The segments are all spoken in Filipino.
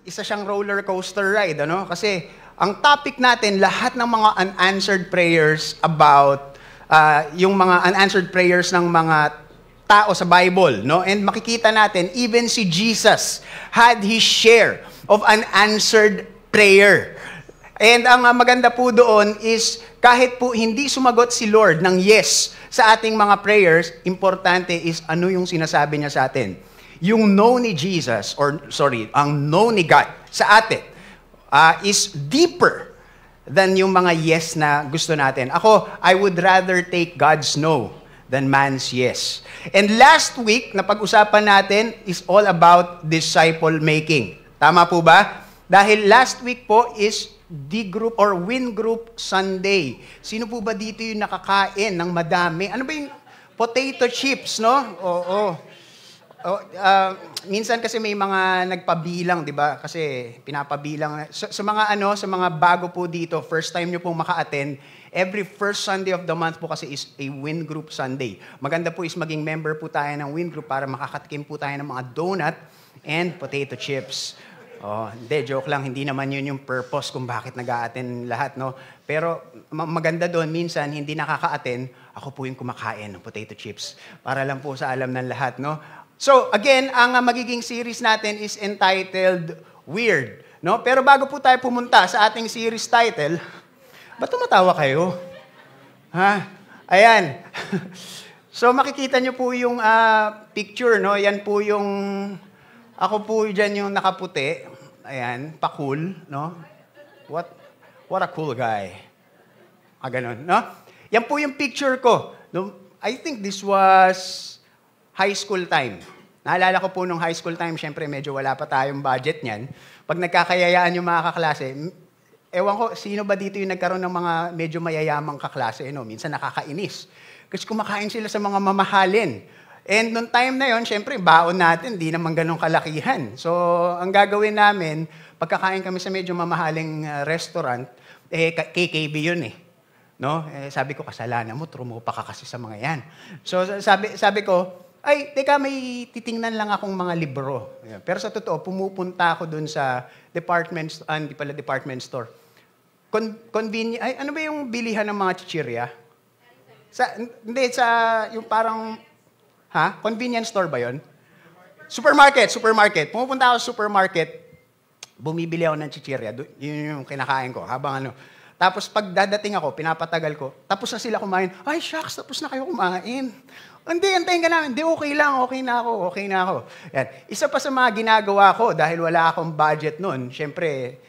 isa siyang roller coaster ride, ano? Kasi ang topic natin, lahat ng mga unanswered prayers about yung mga unanswered prayers ng mga tao sa Bible, no? And makikita natin, even si Jesus had his share of unanswered prayer. And ang maganda po doon is, kahit po hindi sumagot si Lord ng yes sa ating mga prayers, importante is ano yung sinasabi niya sa atin. Yung no ni Jesus, ang no ni God sa atin, is deeper than yung mga yes na gusto natin. Ako, I would rather take God's no than man's yes. And last week, na pag-usapan natin is all about disciple making. Tama po ba? Dahil last week po is D-group or win group Sunday. Sino po ba dito yung nakakain ng madami? Ano ba yung potato chips, no? Oo. Minsan kasi may mga nagpabilang, 'di ba? Kasi pinapabilang sa mga bago po dito, first time niyo pong maka-attend, every first Sunday of the month po kasi is a win group Sunday. Maganda po is maging member po tayo ng win group para makakatikim po tayo ng mga donut and potato chips. Hindi, joke lang, hindi naman yun yung purpose kung bakit nag-a-attend lahat, no? Pero maganda doon, minsan hindi nakaka-attend, ako po yung kumakain ng potato chips para lang po sa alam ng lahat, no? So, again, ang magiging series natin is entitled Weird. No? Pero bago po tayo pumunta sa ating series title, ba't tumatawa kayo? Ha? Ayan. So, makikita nyo po yung picture. No? Yan po yung, ako po dyan yung nakaputi. Ayan, pa-cool. No? What a cool guy. Ganun. No? Yan po yung picture ko. No? I think this was high school time. Naalala ko po nung high school time, syempre medyo wala pa tayong budget niyan. Pag nagkakayayaan yung mga kaklase, ewan ko, sino ba dito yung nagkaroon ng mga medyo mayayamang kaklase? No? Minsan nakakainis. Kasi kumakain sila sa mga mamahalin. And nung time na yon, syempre, baon natin, di naman ganun kalakihan. So, ang gagawin namin, pagkakain kami sa medyo mamahaling restaurant, KKB yun eh. No? Sabi ko, kasalanan mo, trumupa ka kasi sa mga yan. So, sabi ko, ay, teka, may titingnan lang akong mga libro. Pero sa totoo, pumupunta ako dun sa department store. Convenient, ay, ano ba yung bilihan ng mga chichirya? Yung parang, convenience store ba yon? Supermarket. Pumupunta ako sa supermarket, bumibili ako ng chichirya. Yun yung kinakain ko. Tapos pag dadating ako, pinapatagal ko, tapos na sila kumain. Ay, shucks, tapos na kayo kumain. Hindi, antayin ka namin. Hindi, okay na ako. Yan. Isa pa sa mga ginagawa ko, dahil wala akong budget noon, syempre,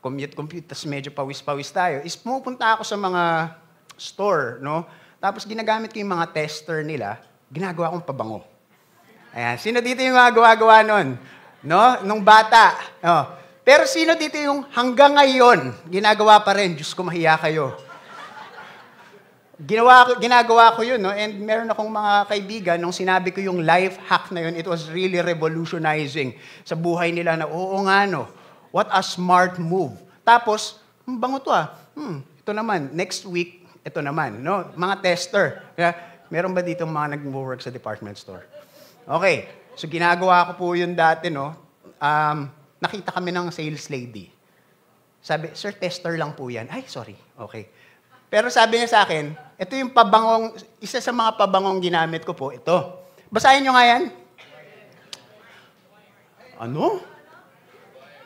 commute, tapos medyo pawis-pawis tayo, is pumupunta ako sa mga store, no? Tapos ginagamit ko yung mga tester nila, ginagawa kong pabango. Ayan. Sino dito yung mga gawa-gawa noon? No? Nung bata. No? Pero sino dito yung hanggang ngayon, ginagawa pa rin? Diyos ko, mahiya kayo. Ginagawa ko yun, no? And meron akong mga kaibigan, nung sinabi ko yung life hack na yun, it was really revolutionizing sa buhay nila na, oo nga, no? What a smart move. Tapos, bango to ito naman, next week, ito naman, no? Mga tester. Meron ba dito mga nag-work sa department store? Okay, so ginagawa ko po yun dati, no? Nakita kami ng sales lady. Sabi, sir, tester lang po yan. Ay, sorry. Okay. Pero sabi niya sa akin, ito yung isa sa mga pabangong ginamit ko po, ito. Basahin nyo nga yan.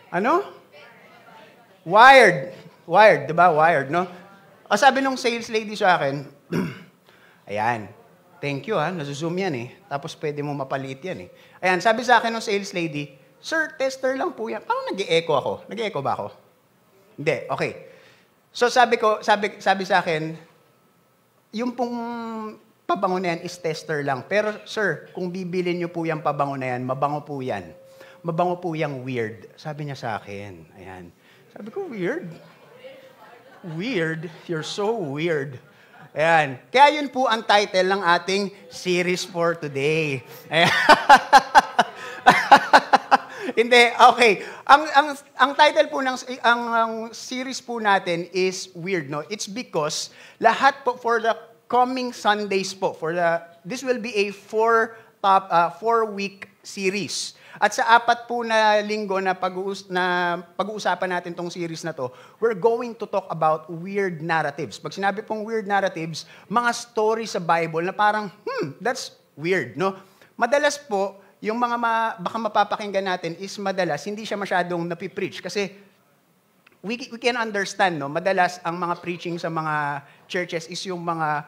Ano? Wired. Wired, di ba? Wired, no? Sabi nung sales lady sa akin, ayan, thank you nasuzoom yan eh. Tapos pwede mo mapaliit yan eh. Ayan, sabi sa akin ng sales lady, sir, tester lang po yan. Parang nag-e-echo ako. Nag-e-echo ba ako? Hindi, okay. So sabi sa akin, yung pong pabango na yan is tester lang. Pero sir, kung bibilin niyo po yung pabango na yan, mabango po yan. Mabango po yung weird. Sabi niya sa akin. Ayan. Sabi ko, weird? Weird? You're so weird. Ayan. Kaya yun po ang title ng ating series for today. Ayan. Hindi, okay. Ang title po ng ang series po natin is Weird, no? It's because lahat po for the coming Sundays po, this will be a 4-week series. At sa 4 po na linggo na pag-uusapan natin tong series na to, we're going to talk about weird narratives. Pag sinabi pong weird narratives, mga story sa Bible na parang, that's weird, no? Madalas po, yung mga baka mapapakinggan natin is madalas, hindi siya masyadong napipreach. Kasi we can understand, no? Madalas, ang mga preaching sa mga churches is yung mga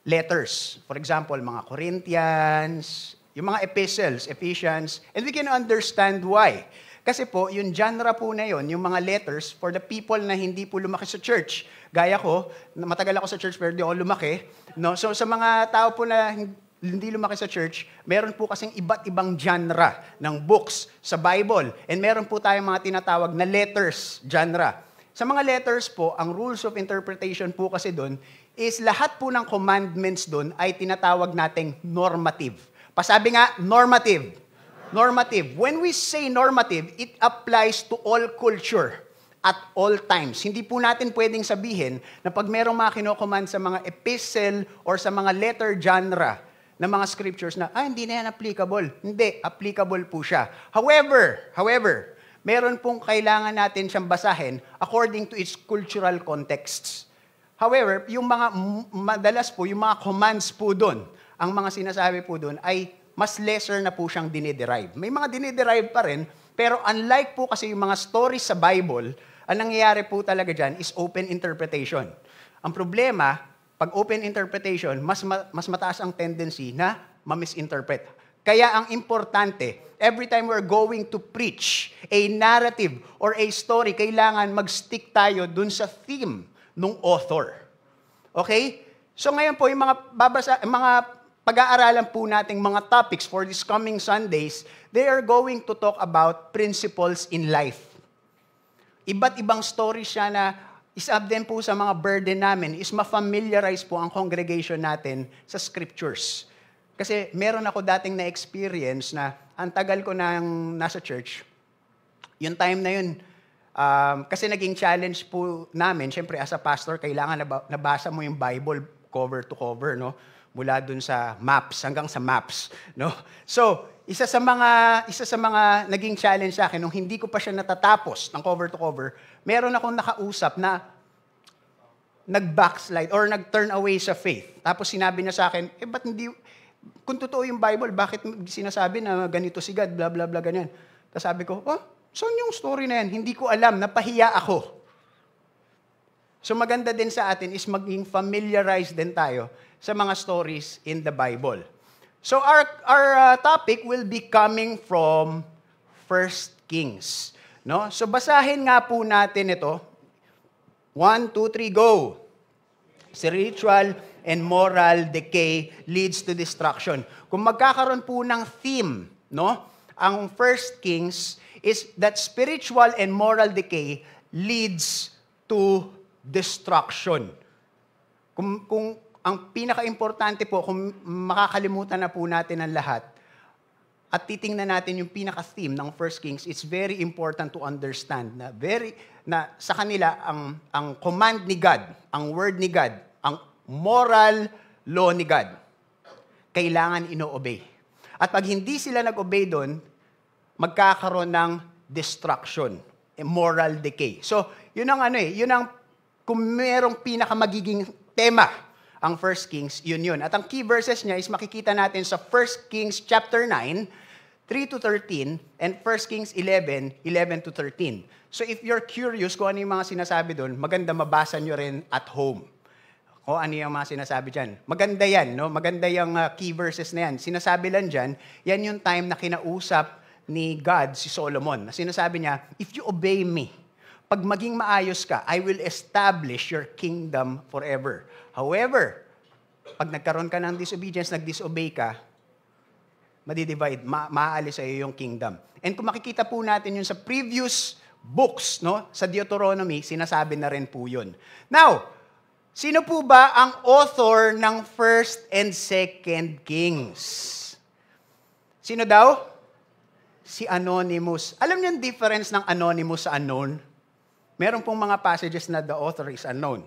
letters. For example, mga Corinthians, yung mga epistles, Ephesians, and we can understand why. Kasi po, yung genre po na yun, yung mga letters for the people na hindi po lumaki sa church. Gaya ko, matagal ako sa church pero di ako lumaki. No? So sa mga tao po na hindi lumaki sa church, meron po kasing iba't ibang genre ng books sa Bible. And meron po tayong mga tinatawag na letters genre. Sa mga letters po, ang rules of interpretation po kasi doon is lahat po ng commandments doon ay tinatawag nating normative. Pasabi nga, normative. Normative. When we say normative, it applies to all culture at all times. Hindi po natin pwedeng sabihin na pag merong mga kinocommand sa mga epistle or sa mga letter genre ng mga scriptures na, hindi na yan applicable. Hindi, applicable po siya. However, meron pong kailangan natin siyang basahin according to its cultural contexts. However, yung mga madalas po, yung mga commands po doon, ang mga sinasabi po doon ay mas lesser na po siyang diniderive. May mga diniderive pa rin, pero unlike po kasi yung mga stories sa Bible, ang nangyayari po talaga dyan is open interpretation. Ang problema, pag open interpretation, mas mataas ang tendency na ma-misinterpret. Kaya ang importante, every time we're going to preach a narrative or a story, kailangan mag-stick tayo dun sa theme ng author. Okay? So ngayon po, yung mga pag-aaralan po nating mga topics for these coming Sundays, they are going to talk about principles in life. Iba't ibang story siya na isa din po sa mga burden namin is ma-familiarize po ang congregation natin sa scriptures. Kasi meron ako dating na-experience na ang tagal ko nang nasa church, yung time na yun, kasi naging challenge po namin, syempre as a pastor, kailangan nabasa mo yung Bible cover to cover, no? Mula dun sa maps hanggang sa maps, no? So, isa sa mga naging challenge sa akin nung hindi ko pa siya natatapos ng cover to cover, meron akong nakausap na nag-backslide or nag-turn away sa faith. Tapos sinabi niya sa akin, ba't hindi, kung totoo yung Bible, bakit sinasabi na ganito si God, blah blah blah ganyan. Tapos sabi ko, saan yung story na yan? Hindi ko alam, napahiya ako. So maganda din sa atin is maging familiarized din tayo sa mga stories in the Bible. So our topic will be coming from 1 Kings. No? So basahin nga po natin ito. 1, 2, 3, go! Spiritual and moral decay leads to destruction. Kung magkakaroon po ng theme, no? Ang 1 Kings is that spiritual and moral decay leads to destruction. Kung ang pinaka-importante po, kung makakalimutan na po natin ang lahat, at titingnan natin yung pinaka-theme ng 1 Kings, it's very important to understand na sa kanila, ang command ni God, ang word ni God, ang moral law ni God, kailangan ino-obey. At pag hindi sila nag-obey doon, magkakaroon ng destruction, moral decay. So, yun ang kung merong pinakamagiging tema ang 1 Kings, yun. At ang key verses niya is makikita natin sa 1 Kings chapter 9, 3-13, and 1 Kings 11, 11-13. So if you're curious kung ano yung mga sinasabi doon, maganda mabasa nyo rin at home. O ano yung mga sinasabi dyan. Maganda yan, no? Maganda yung key verses na yan. Sinasabi lang dyan, yan yung time na kinausap ni God si Solomon. Sinasabi niya, if you obey me, pag maging maayos ka, I will establish your kingdom forever. However, pag nagkaroon ka ng disobedience, nag-disobey ka, madidivide, maaalis sa iyo yung kingdom. And kung makikita po natin yun sa previous books, no, sa Deuteronomy, sinasabi na rin po yun. Now, sino po ba ang author ng 1st and 2nd Kings? Sino daw? Si Anonymous. Alam niyo yung difference ng anonymous sa unknown? Meron pong mga passages na the author is unknown.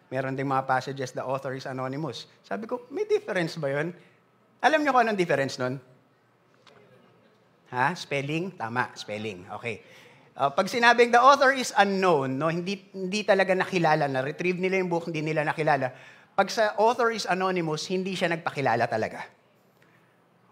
Meron ding mga passages the author is anonymous. Sabi ko, may difference ba yun? Alam niyo kung anong difference nun? Ha? Spelling? Tama, spelling. Okay. Pag sinabing the author is unknown, no, hindi talaga nakilala, na-retrieve nila yung book, hindi nila nakilala. Pag sa author is anonymous, hindi siya nagpakilala talaga.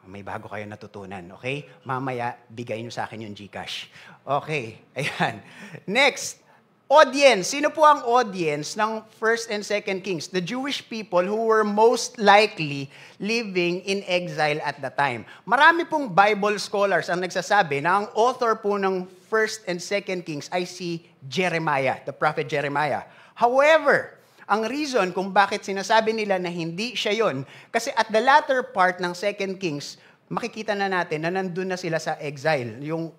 May bago kayo natutunan, okay? Mamaya, bigay nyo sa akin yung GCash. Okay, ayan. Next, audience. Sino po ang audience ng 1st and 2nd Kings? The Jewish people who were most likely living in exile at the time. Marami pong Bible scholars ang nagsasabi na ang author po ng 1st and 2nd Kings ay si Jeremiah, the prophet Jeremiah. However, ang reason kung bakit sinasabi nila na hindi siya yon, kasi at the latter part ng 2nd Kings, makikita na natin na nandun na sila sa exile, yung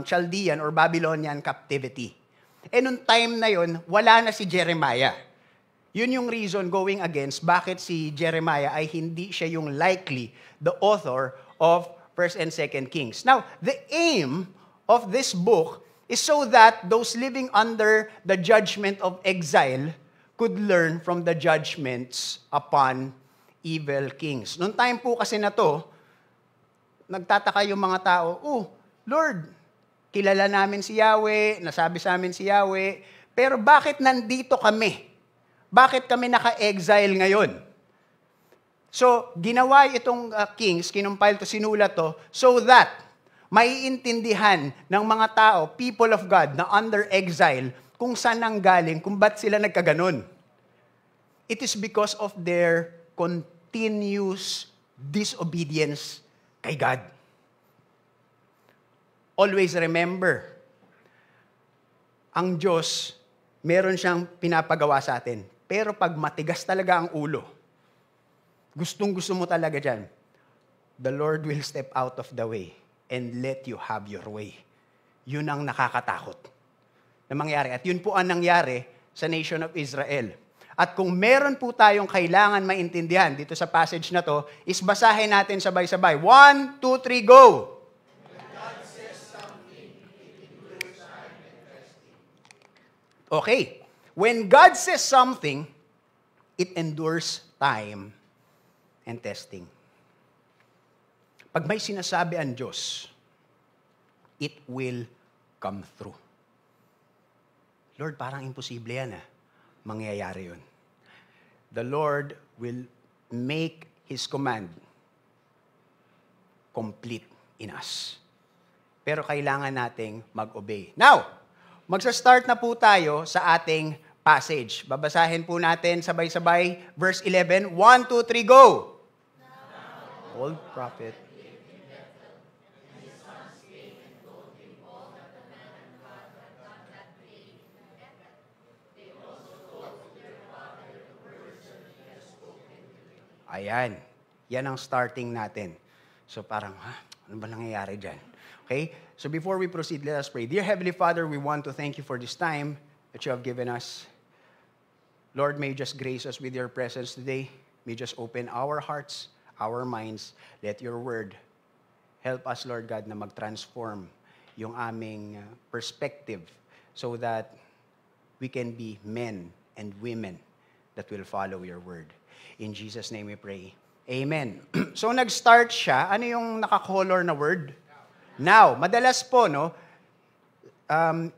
Chaldean or Babylonian captivity. Eh, nung time na yon, wala na si Jeremiah. Yun yung reason going against bakit si Jeremiah ay hindi siya yung likely the author of 1st and 2nd Kings. Now, the aim of this book is so that those living under the judgment of exile could learn from the judgments upon evil kings. Noong time po kasi na to, nagtataka yung mga tao, Lord, kilala namin si Yahweh, nasabi sa amin si Yahweh, pero bakit nandito kami? Bakit kami naka-exile ngayon? So, ginawa itong kings, kinumpile to, sinulat to, so that maiintindihan ng mga tao, people of God, na under exile, kung saan ang galing, kung ba't sila nagkaganon. It is because of their continuous disobedience kay God. Always remember, ang Diyos, meron siyang pinapagawa sa atin. Pero pag matigas talaga ang ulo, gustong-gusto mo talaga dyan, the Lord will step out of the way and let you have your way. Yun ang nakakatakot na mangyari. At yun po ang nangyari sa nation of Israel. At kung meron po tayong kailangan maintindihan dito sa passage na to, is basahin natin sabay-sabay. 1, 2, 3, go! Okay. When God says something, it endures time and testing. Pag may sinasabi ang Diyos, it will come through. Lord, parang imposible yan mangyayari yun. The Lord will make His command complete in us. Pero kailangan nating mag-obey. Now, magsa-start na po tayo sa ating passage. Babasahin po natin sabay-sabay, verse 11. 1, 2, 3, go! Old prophet. Ayan. Yan ang starting natin. So parang, ano ba nangyayari dyan? Okay? So before we proceed, let us pray. Dear Heavenly Father, we want to thank you for this time that you have given us. Lord, may you just grace us with your presence today. May you just open our hearts, our minds. Let your word help us, Lord God, na mag-transform yung aming perspective so that we can be men and women that will follow your word. In Jesus' name we pray. Amen. So nag-start siya. Ano yung naka-color na word? Now. Madalas po, no,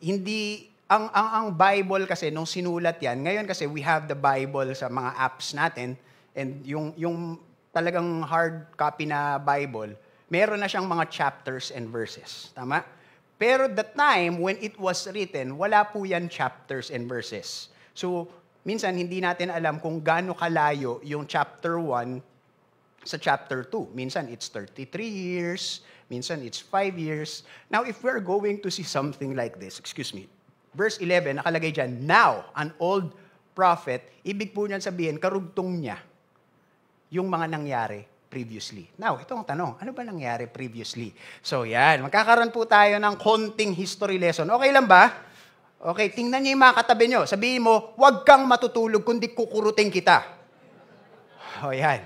hindi, ang Bible kasi, nung sinulat yan, ngayon kasi we have the Bible sa mga apps natin, and yung talagang hard copy na Bible, meron na siyang mga chapters and verses. Tama? Pero the time when it was written, wala po yan chapters and verses. So, minsan, hindi natin alam kung gaano kalayo yung chapter 1 sa chapter 2. Minsan, it's 33 years. Minsan, it's 5 years. Now, if we're going to see something like this, verse 11, nakalagay dyan, now, an old prophet, ibig po niyan sabihin, karugtong niya yung mga nangyari previously. Now, ito ang tanong, ano ba nangyari previously? So, yan, magkakaroon po tayo ng konting history lesson. Okay lang ba? Okay, tingnan niyo yung mga katabi niyo. Sabihin mo, huwag kang matutulog kundi kukurutin kita. O yan.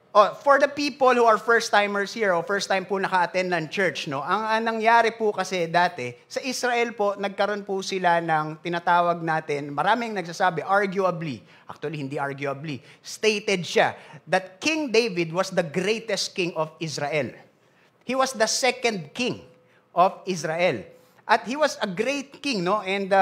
Oh, for the people who are first-timers here o first time po naka-attend ng church, no? Ang nangyari po kasi dati, sa Israel po, nagkaroon po sila ng tinatawag natin, maraming nagsasabi, arguably, actually hindi arguably, stated siya that King David was the greatest king of Israel. He was the second king of Israel. At he was a great king, no? And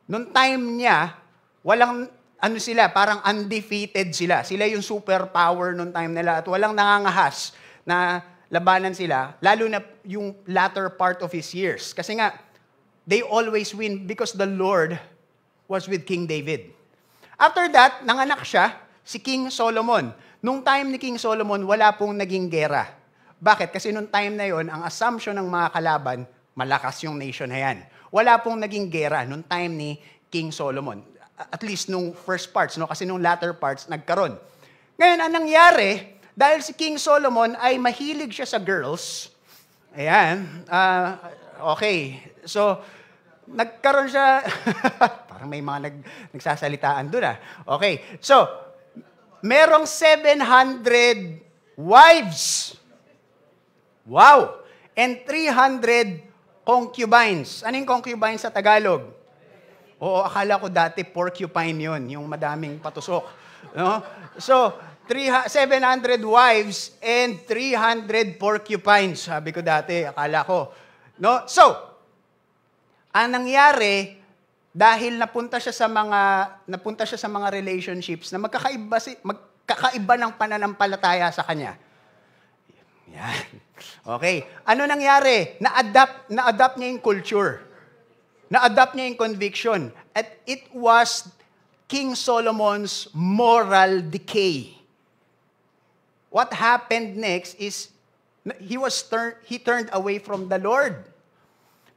noong time niya, walang ano sila, parang undefeated sila. Sila yung superpower noong time nila at walang nangangahas na labanan sila, lalo na yung latter part of his years. Kasi nga, they always win because the Lord was with King David. After that, nanganak siya, si King Solomon. Nung time ni King Solomon, wala pong naging gera. Bakit? Kasi nung time na yon, ang assumption ng mga kalaban, malakas yung nation na yan. Wala pong naging gera nung time ni King Solomon. At least nung first parts, no? Kasi nung latter parts, nagkaroon. Ngayon, ang nangyari, dahil si King Solomon ay mahilig siya sa girls, ayan, okay. So, nagkaroon siya, parang may mga nagsasalitaan doon Okay, so, merong 700 wives. Wow! And 300 concubines. Ano yung concubines sa Tagalog? Oo, akala ko dati porcupine yun, yung madaming patusok. No? So, 700 wives and 300 porcupines. Sabi ko dati, akala ko. No? So, ang nangyari, dahil napunta siya sa mga relationships na magkakaiba ng pananampalataya sa kanya. Yan. Okay. Ano nangyari? Na-adapt niya yung culture. Na-adapt niya yung conviction. At it was King Solomon's moral decay. What happened next is he turned away from the Lord.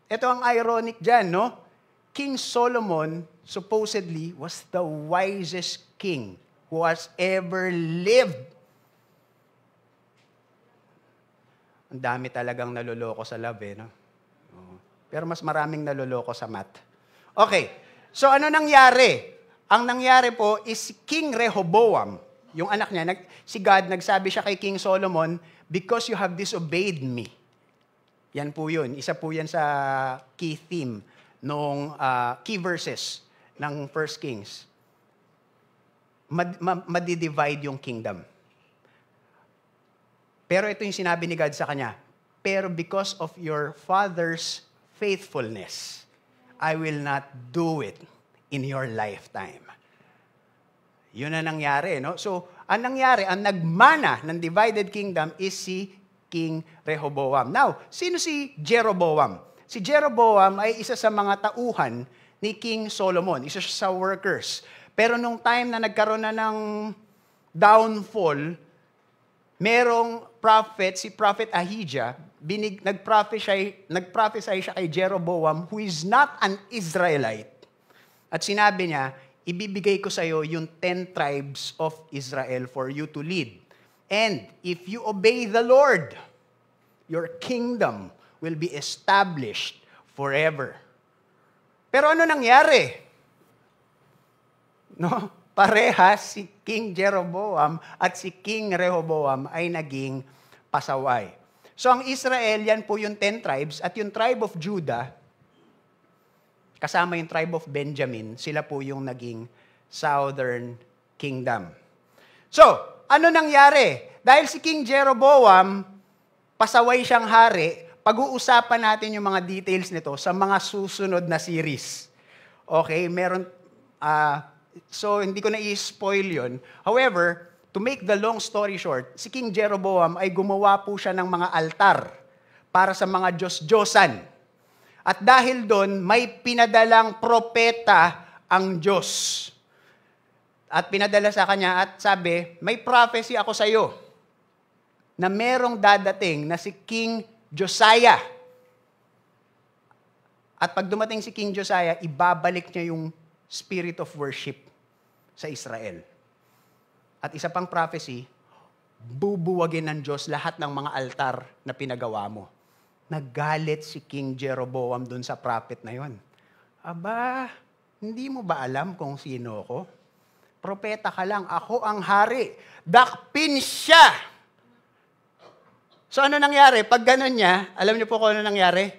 Ito ang ironic dyan, no? King Solomon supposedly was the wisest king who has ever lived. Ang dami talagang naloloko sa love, no? Pero mas maraming naloloko sa math. Okay, so ano nangyari? Ang nangyari po is si King Rehoboam, yung anak niya, si God, nagsabi siya kay King Solomon, because you have disobeyed me. Yan po yun. Isa po yan sa key theme nung key verses ng 1 Kings. Madidivide yung kingdom. Pero ito yung sinabi ni God sa kanya, pero because of your father's faithfulness, I will not do it in your lifetime. Yun ang nangyari, no? So, ang nangyari, ang nagmana ng divided kingdom is si King Rehoboam. Now, sino si Jeroboam? Si Jeroboam ay isa sa mga tauhan ni King Solomon, isa siya sa workers. Pero nung time na nagkaroon na ng downfall, merong prophet, si Prophet Ahijah, nag-prophesy siya kay Jeroboam, who is not an Israelite. At sinabi niya, ibibigay ko sa iyo yung 10 tribes of Israel for you to lead. And if you obey the Lord, your kingdom will be established forever. Pero ano nangyari? No? Parehas si King Jeroboam at si King Rehoboam ay naging pasaway. So ang Israel, yan po yung 10 tribes, at yung tribe of Judah, kasama yung tribe of Benjamin, sila po yung naging southern kingdom. So, ano nangyari? Dahil si King Jeroboam, pasaway siyang hari, pag-uusapan natin yung mga details nito sa mga susunod na series. Okay, meron, so hindi ko na i-spoil yun. However, to make the long story short, si King Jeroboam ay gumawa po siya ng mga altar para sa mga Diyos-Diyosan. At dahil doon, may pinadalang propeta ang Diyos. At pinadala sa kanya at sabi, may prophecy ako sa iyo na merong dadating na si King Josiah. At pag dumating si King Josiah, ibabalik niya yung spirit of worship sa Israel. At isa pang prophecy, bubuwagin ng Diyos lahat ng mga altar na pinagawa mo. Naggalit si King Jeroboam dun sa prophet na yon. Aba, hindi mo ba alam kung sino ko? propeta ka lang, ako ang hari. Dakpin siya. So ano nangyari? Pag ganun niya, alam niyo po kung ano nangyari?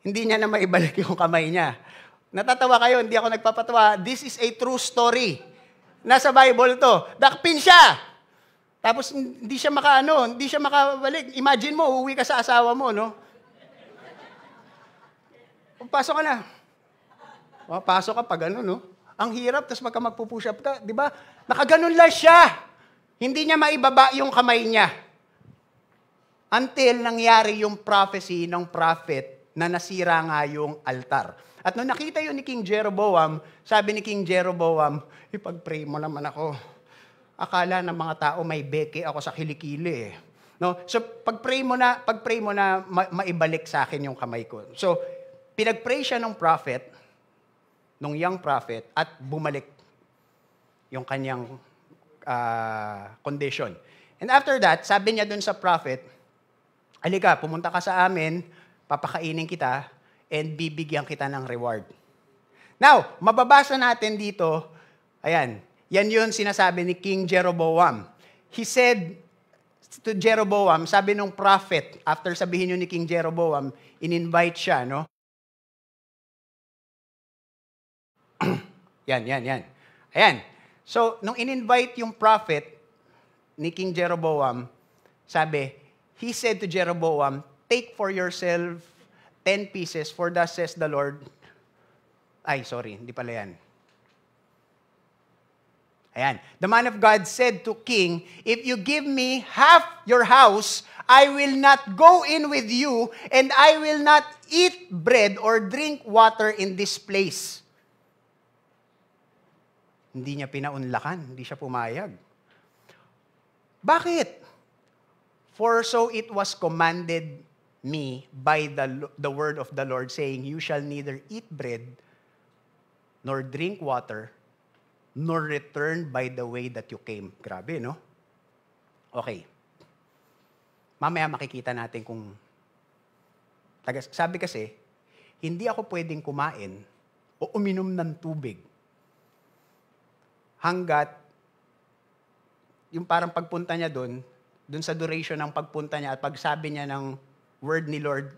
Hindi niya na maibalik yung kamay niya. Natatawa kayo, hindi ako nagpapatawa. This is a true story. Nasa Bible to. Dakpin siya. Tapos hindi siya hindi siya makabalik. Imagine mo, uuwi ka sa asawa mo, no? Pasok ka na. Pasok ka pag ano, no? Ang hirap, tapos magpupush up ka, di ba? Nakaganon lang siya. Hindi niya maibaba yung kamay niya. Until nangyari yung prophecy ng prophet na nasira nga yung altar. At nung nakita yun ni King Jeroboam, sabi ni King Jeroboam, ipag-pray mo naman ako. Akala ng mga tao may beke ako sa kilikili. No? So pag-pray mo na maibalik sa akin yung kamay ko. So pinag-pray siya ng prophet, nung young prophet, at bumalik yung kanyang condition. And after that, sabi niya dun sa prophet, halika, pumunta ka sa amin, papakainin kita, and bibigyan kita ng reward. Now, mababasa natin dito, ayan, yan yun sinasabi ni King Jeroboam. He said to Jeroboam, sabi nung prophet, after sabihin yun ni King Jeroboam, in-invite siya, no? Yan. Ayan. So, nung in-invite yung prophet ni King Jeroboam, sabi, he said to Jeroboam, take for yourself 10 pieces, for thus says the Lord. Ay, sorry, hindi pala yan. Ayan. The man of God said to King, if you give me half your house, I will not go in with you, and I will not eat bread or drink water in this place. Hindi niya pinaunlakan, hindi siya pumayag. Bakit? For so it was commanded me by the word of the Lord, saying, you shall neither eat bread, nor drink water, nor return by the way that you came. Grabe, no? Okay. Mamaya makikita natin kung... Sabi kasi, hindi ako pwedeng kumain o uminom ng tubig hanggat yung parang pagpunta niya doon sa duration ng pagpunta niya at pagsabi niya ng word ni Lord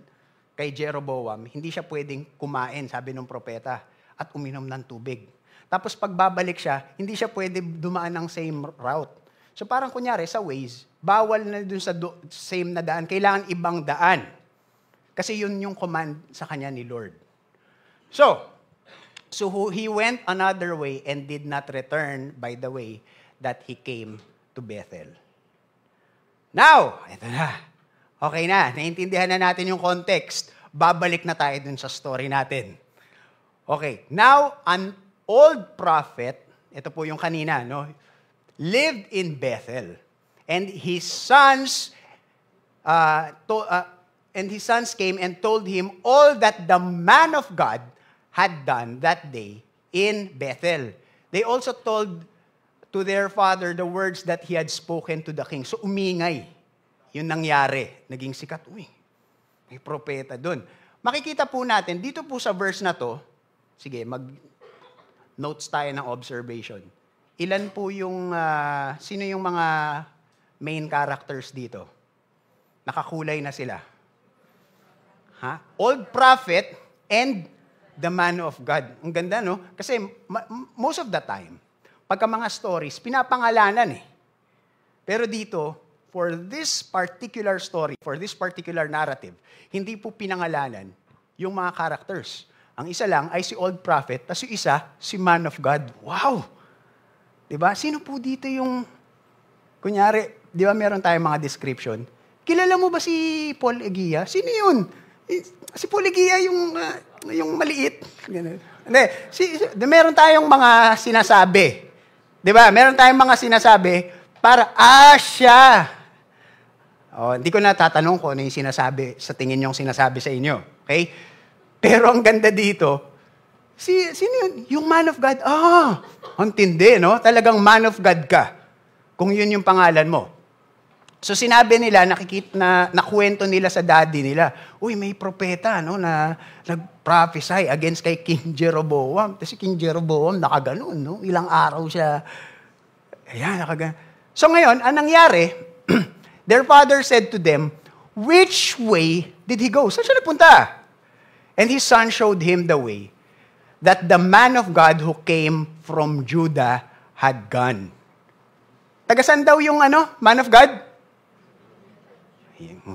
kay Jeroboam, hindi siya pwedeng kumain, sabi ng propeta, at uminom ng tubig. Tapos pagbabalik siya, hindi siya pwede dumaan ng same route. So parang kunyari sa Waze, bawal na dun sa same na daan, kailangan ibang daan. Kasi yun yung command sa kanya ni Lord. So he went another way and did not return by the way that he came to Bethel. Now, ito na. Okay na, naintindihan na natin yung context. Babalik na tayo dun sa story natin. Okay, now, an old prophet, ito po yung kanina, no, lived in Bethel. And his sons came and told him all that the man of God had done that day in Bethel. They also told to their father the words that he had spoken to the king. So umingay. Yun nangyari. Naging sikat. Uy, may propeta dun. Makikita po natin, dito po sa verse na to, sige, mag-notes tayo ng observation. Ilan po yung, sino yung mga main characters dito? Nakakulay na sila. Old prophet and the man of God. Ang ganda, no? Kasi most of the time, pagka mga stories, pinapangalanan eh. Pero dito, for this particular story, for this particular narrative, hindi po pinangalanan yung mga characters. Ang isa lang ay si old prophet, tapos yung isa, si man of God. Wow! Diba? Sino po dito yung, kunyari, di ba meron tayong mga description? Kilala mo ba si Paul Eguia? Sino yun? Si Paul Eguia yung maliit. Hindi, meron tayong mga sinasabi. Di ba? Meron tayong mga sinasabi para, siya. Hindi ko na tatanong kung ano yung sinasabi, sa tingin yung sinasabi sa inyo. Okay? Pero ang ganda dito, sino yun? Yung man of God. Ang tindi, no? Talagang man of God ka. Kung yun yung pangalan mo. So sinabi nila, nakwento nila sa daddy nila, uy, may propeta no, na nag-prophesy against kay King Jeroboam. Kasi King Jeroboam nakaganon, no? Ilang araw siya, ayan, nakaganon. So ngayon, anong nangyari? Their father said to them, which way did he go? Saan siya nagpunta? And his son showed him the way that the man of God who came from Judah had gone. Tagasan daw yung man of God?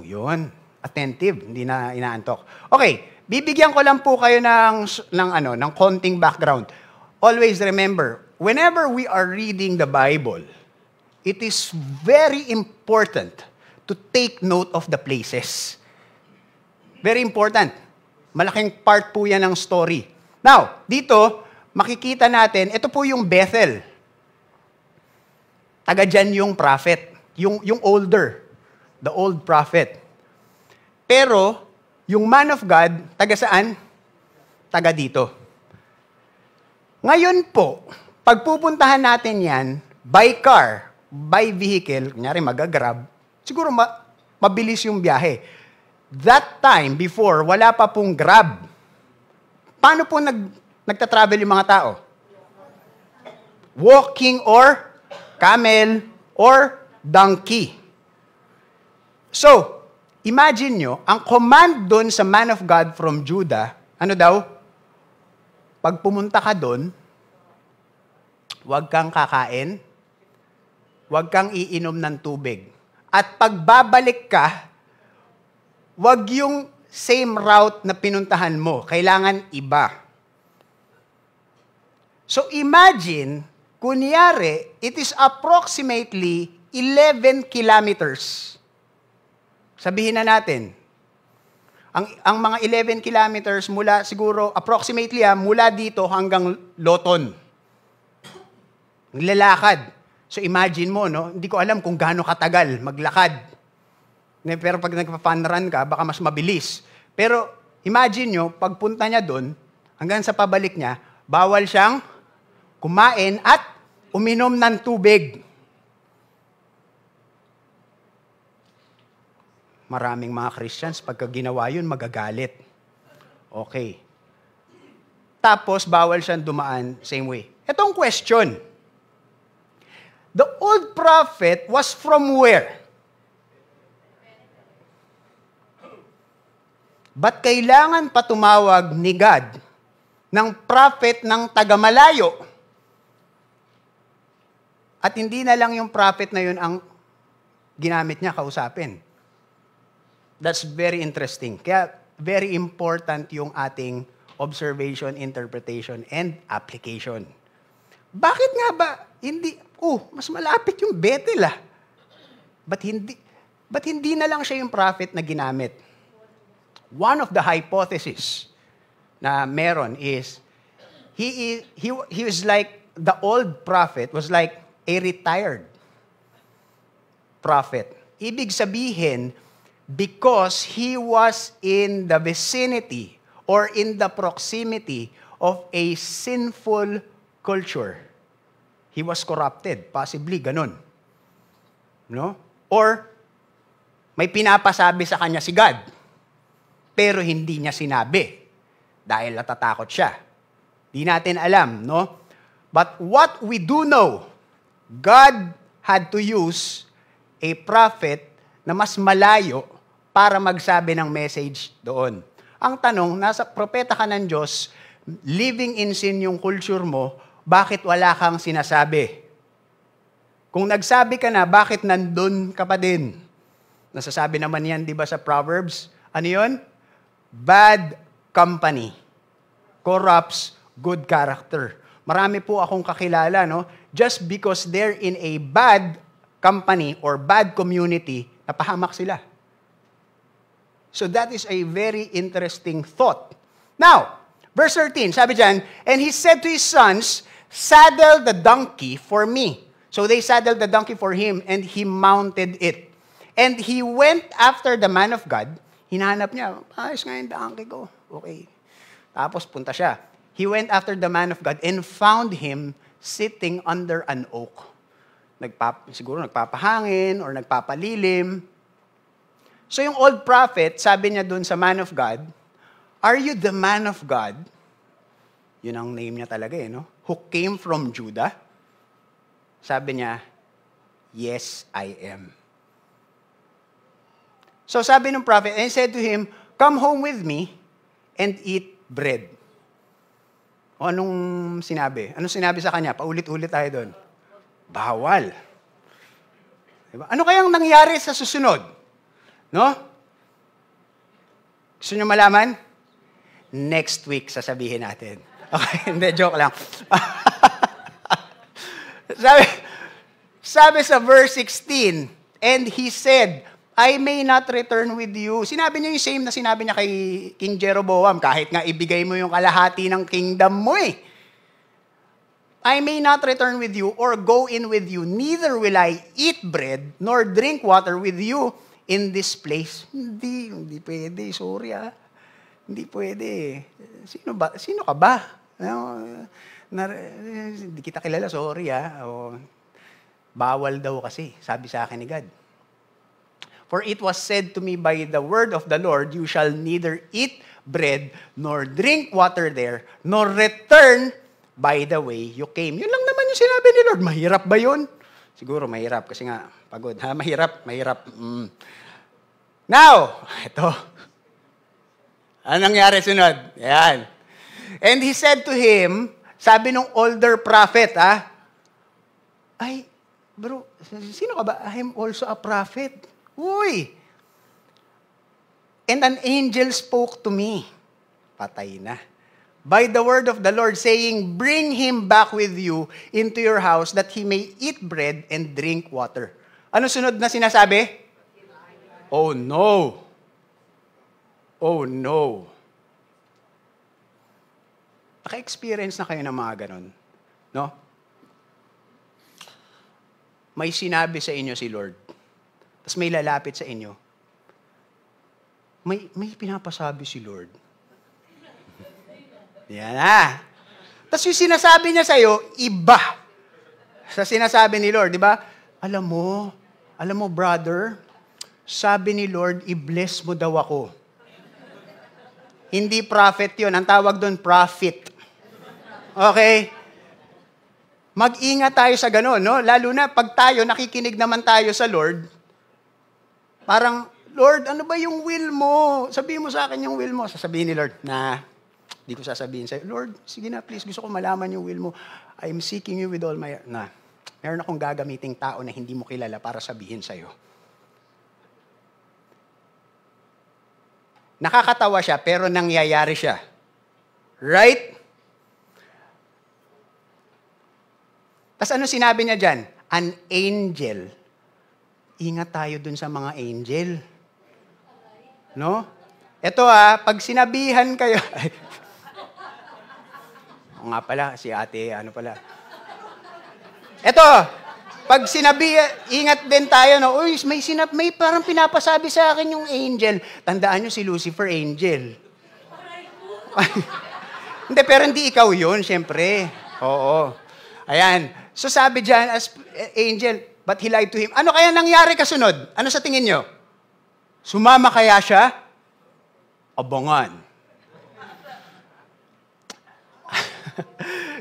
Yun. Attentive, hindi na inaantok. Okay, bibigyan ko lang po kayo ng konting background. Always remember, whenever we are reading the Bible, it is very important to take note of the places. Very important. Malaking part po yan ng story. Now, dito, makikita natin, ito po yung Bethel. Taga dyan yung prophet, yung older, the old prophet. Pero, yung man of God, taga saan? Taga dito. Ngayon po, pagpupuntahan natin yan, by car, by vehicle, kunyari mag-grab, siguro mabilis yung biyahe. That time, before, wala pa pong Grab. Paano po nagta-travel yung mga tao? Walking or camel or donkey. So, imagine nyo, ang command doon sa man of God from Judah, ano daw? Pag pumunta ka doon, huwag kang kakain, huwag kang iinom ng tubig. At pagbabalik ka, huwag yung same route na pinuntahan mo. Kailangan iba. So imagine, kunyari, it is approximately 11 kilometers. Sabihin na natin, ang mga 11 kilometers mula siguro, approximately mula dito hanggang Loton. Nilalakad. So imagine mo, no? Hindi ko alam kung gaano katagal maglakad. Pero pag nagpa-fun run ka, baka mas mabilis. Pero imagine nyo, pagpunta niya doon, hanggang sa pabalik niya, bawal siyang kumain at uminom ng tubig. Maraming mga Christians, pagka ginawa yun, magagalit. Okay. Tapos, bawal siyang dumaan same way. Itong question. The old prophet was from where? Ba't kailangan pa tumawag ni God ng prophet ng taga-malayo? At hindi na lang yung prophet na yun ang ginamit niya kausapin. That's very interesting. Kaya very important yung ating observation, interpretation, and application. Bakit nga ba hindi, mas malapit yung Bethel Ba't hindi na lang siya yung prophet na ginamit? One of the hypotheses na meron is, he was like, the old prophet was like a retired prophet. Ibig sabihin, because he was in the vicinity or in the proximity of a sinful culture. He was corrupted, possibly ganun. No? Or may pinapasabi sa kanya si God, pero hindi niya sinabi dahil natatakot siya. Di natin alam, no? But what we do know, God had to use a prophet na mas malayo para magsabi ng message doon. Ang tanong, nasa propeta ka ng Diyos, living in sin yung culture mo, bakit wala kang sinasabi? Kung nagsabi ka na, bakit nandun ka pa din? Nasasabi naman yan, di ba, sa Proverbs? Ano yun? Bad company corrupts good character. Marami po akong kakilala, no? Just because they're in a bad company or bad community, napahamak sila. So that is a very interesting thought. Now, verse 13, sabi dyan, and he said to his sons, saddle the donkey for me. So they saddled the donkey for him, and he mounted it. And he went after the man of God. Hinahanap niya, ayos nga yung donkey ko. Okay. Tapos punta siya. He went after the man of God and found him sitting under an oak. siguro nagpapahangin or nagpapalilim. So yung old prophet, sabi niya dun sa man of God, "Are you the man of God?" Yun ang name niya talaga no? "Who came from Judah?" Sabi niya, "Yes, I am." So sabi ng prophet, and said to him, "Come home with me and eat bread." O anong sinabi? Anong sinabi sa kanya? Paulit-ulit tayo doon. Bawal. Diba? Ano kayang nangyari sa susunod? No? Gusto nyo malaman? Next week, sasabihin natin. Okay, hindi, joke lang. sabi sa verse 16, "And he said, I may not return with you." Sinabi niya yung same na sinabi niya kay King Jeroboam, kahit nga ibigay mo yung kalahati ng kingdom mo eh. "I may not return with you or go in with you, neither will I eat bread nor drink water with you in this place." Hindi pwede, sorry ah. Hindi pwede. Sino ka ba? Hindi kita kilala, sorry ah. Bawal daw kasi, sabi sa akin ni God. "For it was said to me by the word of the Lord, you shall neither eat bread nor drink water there, nor return by the way you came." Yun lang naman yung sinabi ni Lord. Mahirap ba yun? Siguro mahirap kasi nga pagod. Mahirap. Now, ito. Ano nangyari sunod? Yan. "And he said to him," sabi nung older prophet, "Ay, bro, sino ka ba? I am also a prophet." Uy! "And an angel spoke to me." Patay na. "By the word of the Lord, saying, bring him back with you into your house, that he may eat bread and drink water." Ano sunod na sinasabi? Oh no! Oh no! Naka-experience na kayo ng mga ganon? No? May sinabi sa inyo si Lord. Tapos may lalapit sa inyo. May pinapasabi si Lord. Yan na. Tapos yung sinasabi niya sa'yo, iba. Sa sinasabi ni Lord, di ba? Alam mo, brother, sabi ni Lord, i-bless mo daw ako. Hindi prophet yun. Ang tawag doon, profit. Okay? Mag-ingat tayo sa gano'n, no? Lalo na pag tayo, nakikinig naman tayo sa Lord, parang, "Lord, ano ba yung will mo? Sabihin mo sa akin yung will mo." Sasabihin ni Lord, di ko sasabihin sa'yo, "Lord, sige na, please, gusto ko malaman yung will mo. I'm seeking you with all my..." Meron akong gagamiting tao na hindi mo kilala para sabihin sa'yo. Nakakatawa siya, pero nangyayari siya. Right? Tapos ano sinabi niya dyan? An angel. Ingat tayo dun sa mga angel. No? Ito pag sinabihan kayo... O nga pala, si ate, ano pala. Ito, pag ingat din tayo, no? Uy, may parang pinapasabi sa akin yung angel. Tandaan nyo si Lucifer, angel. Hindi, pero hindi ikaw yun, syempre. Oo. Ayan. So sabi dyan, as angel, but he lied to him. Ano kaya nangyari kasunod? Ano sa tingin nyo? Sumama kaya siya? Abangan.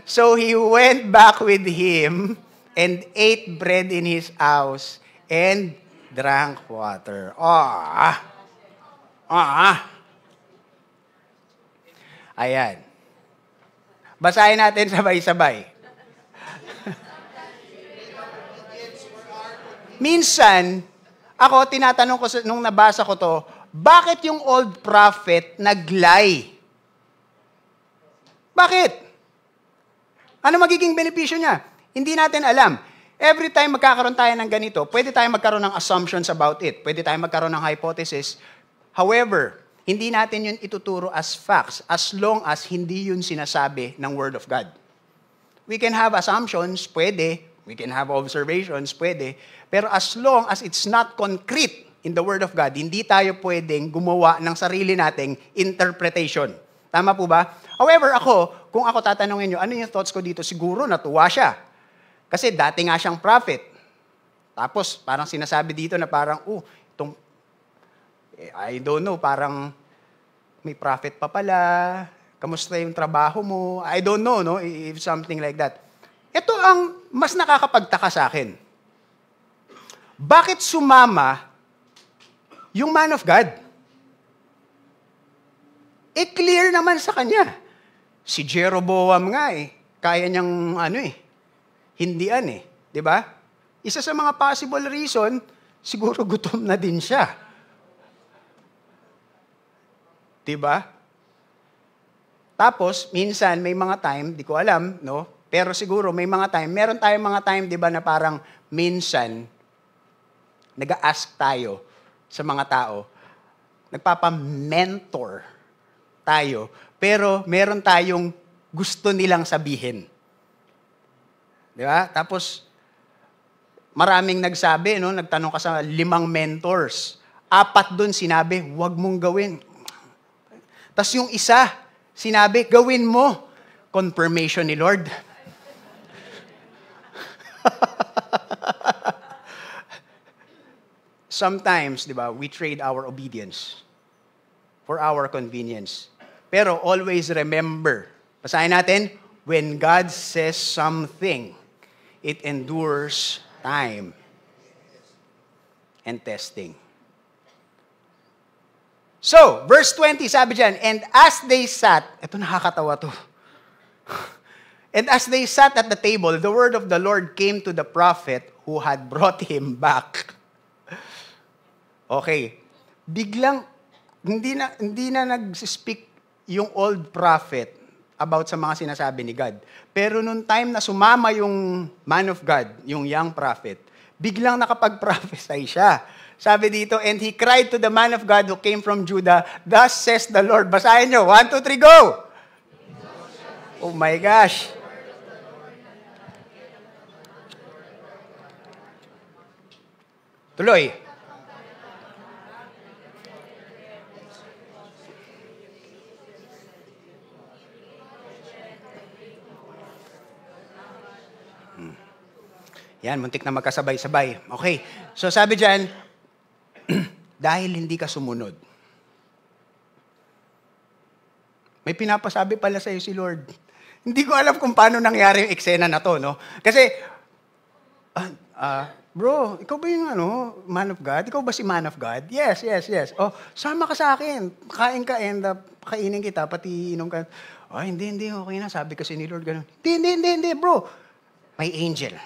So he went back with him and ate bread in his house and drank water. Ayan. Basahin natin sabay-sabay. Minsan, ako, tinatanong ko, nung nabasa ko to, bakit yung old prophet nag-lie? Bakit? Ano magiging benepisyo niya? Hindi natin alam. Every time magkakaroon tayo ng ganito, pwede tayo magkaroon ng assumptions about it. Pwede tayo magkaroon ng hypothesis. However, hindi natin yun ituturo as facts as long as hindi yun sinasabi ng Word of God. We can have assumptions, pwede. We can have observations, pwede. Pero as long as it's not concrete in the Word of God, hindi tayo pwedeng gumawa ng sarili nating interpretation. Tama po ba? However, kung ako tatanungin nyo, ano yung thoughts ko dito? Siguro natuwa siya. Kasi dati nga siyang prophet. Tapos, parang sinasabi dito na parang, itong, I don't know, parang may prophet pa pala, kamusta yung trabaho mo, I don't know, no, if something like that. Ito ang mas nakakapagtaka sa akin. Bakit sumama yung man of God? Clear naman sa kanya. Si Jeroboam nga kaya niyang hindian di ba? Isa sa mga possible reason, siguro gutom na din siya. Di ba? Tapos, minsan, may mga time, di ko alam, no? Pero siguro, meron tayong mga time, di ba, na parang minsan, nag-a-ask tayo sa mga tao, nagpapa-mentor tayo, pero meron tayong gusto nilang sabihin. Di ba? Tapos, maraming nagsabi, no? Nagtanong ka sa 5 mentors. 4 dun sinabi, huwag mong gawin. Tapos yung isa, sinabi, gawin mo. Confirmation ni Lord. Sometimes, di ba, we trade our obedience for our convenience. Pero always remember, basahin natin, when God says something, it endures time and testing. So, verse 20, sabi dyan, and as they sat, ito nakakatawa to. And as they sat at the table, the word of the Lord came to the prophet who had brought him back. Okay. Biglang, hindi na nag-speak yung old prophet about sa mga sinasabi ni God. Pero nung time na sumama yung man of God, yung young prophet, biglang nakapag-prophesy siya. Sabi dito, and he cried to the man of God who came from Judah, thus says the Lord. Basahin nyo. 1, 2, 3, go! Oh my gosh. Tuloy. Yan, muntik na magkasabay-sabay. Okay. So sabi dyan, dahil hindi ka sumunod. May pinapasabi pala sa'yo si Lord. Hindi ko alam kung paano nangyari yung eksena na to, no? Kasi, bro, ikaw ba yung man of God? Ikaw ba si man of God? Yes. Oh, sama ka sa akin. Kain ka, and pakainin kita, pati inom ka. Oh, hindi, okay na. Sabi kasi ni Lord, gano'n. Hindi, bro. May angel.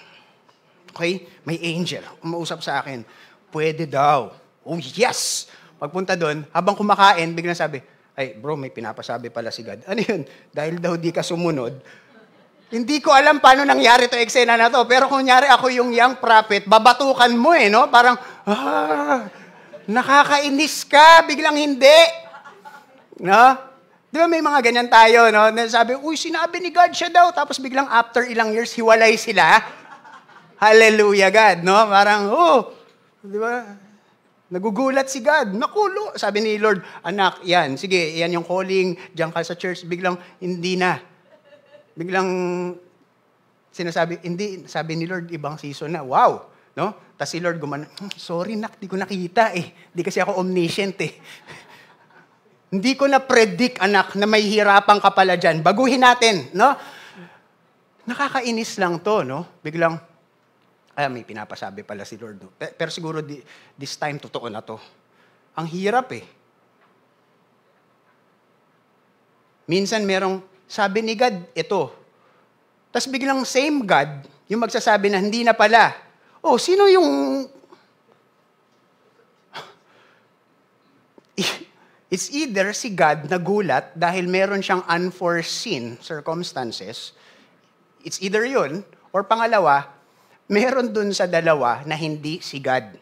Okay? May angel. Umausap sa akin. Pwede daw. Oh, yes! Pagpunta doon, habang kumakain, biglang sabi, ay, bro, may pinapasabi pala si God. Ano yun? Dahil daw di ka sumunod. Hindi ko alam paano nangyari to eksena na to. Pero kunyari ako yung young prophet, babatukan mo no? Parang, nakakainis ka, biglang hindi. No? Di ba may mga ganyan tayo, no? Sabi, sinabi ni God siya daw. Tapos biglang after ilang years, hiwalay sila. Hallelujah, God, no? Parang, di ba? Nagugulat si God. Nakulo. Sabi ni Lord, anak, yan. Sige, yan yung calling. Diyan ka sa church. Biglang, hindi na. Biglang, sinasabi, hindi. Sabi ni Lord, ibang season na. Wow. No? Tapos si Lord sorry, nak, di ko nakita Di kasi ako omniscient Hindi ko na-predict, anak, na may hirapan ka pala dyan. Baguhin natin, no? Nakakainis lang to, no? Biglang, may pinapasabi pala si Lord. No? Pero siguro this time, totoo na to. Ang hirap Minsan sabi ni God, ito. Tapos biglang same God, yung magsasabi na hindi na pala. Sino yung... It's either si God nagulat dahil meron siyang unforeseen circumstances. It's either yun, or pangalawa, meron dun sa dalawa na hindi si God.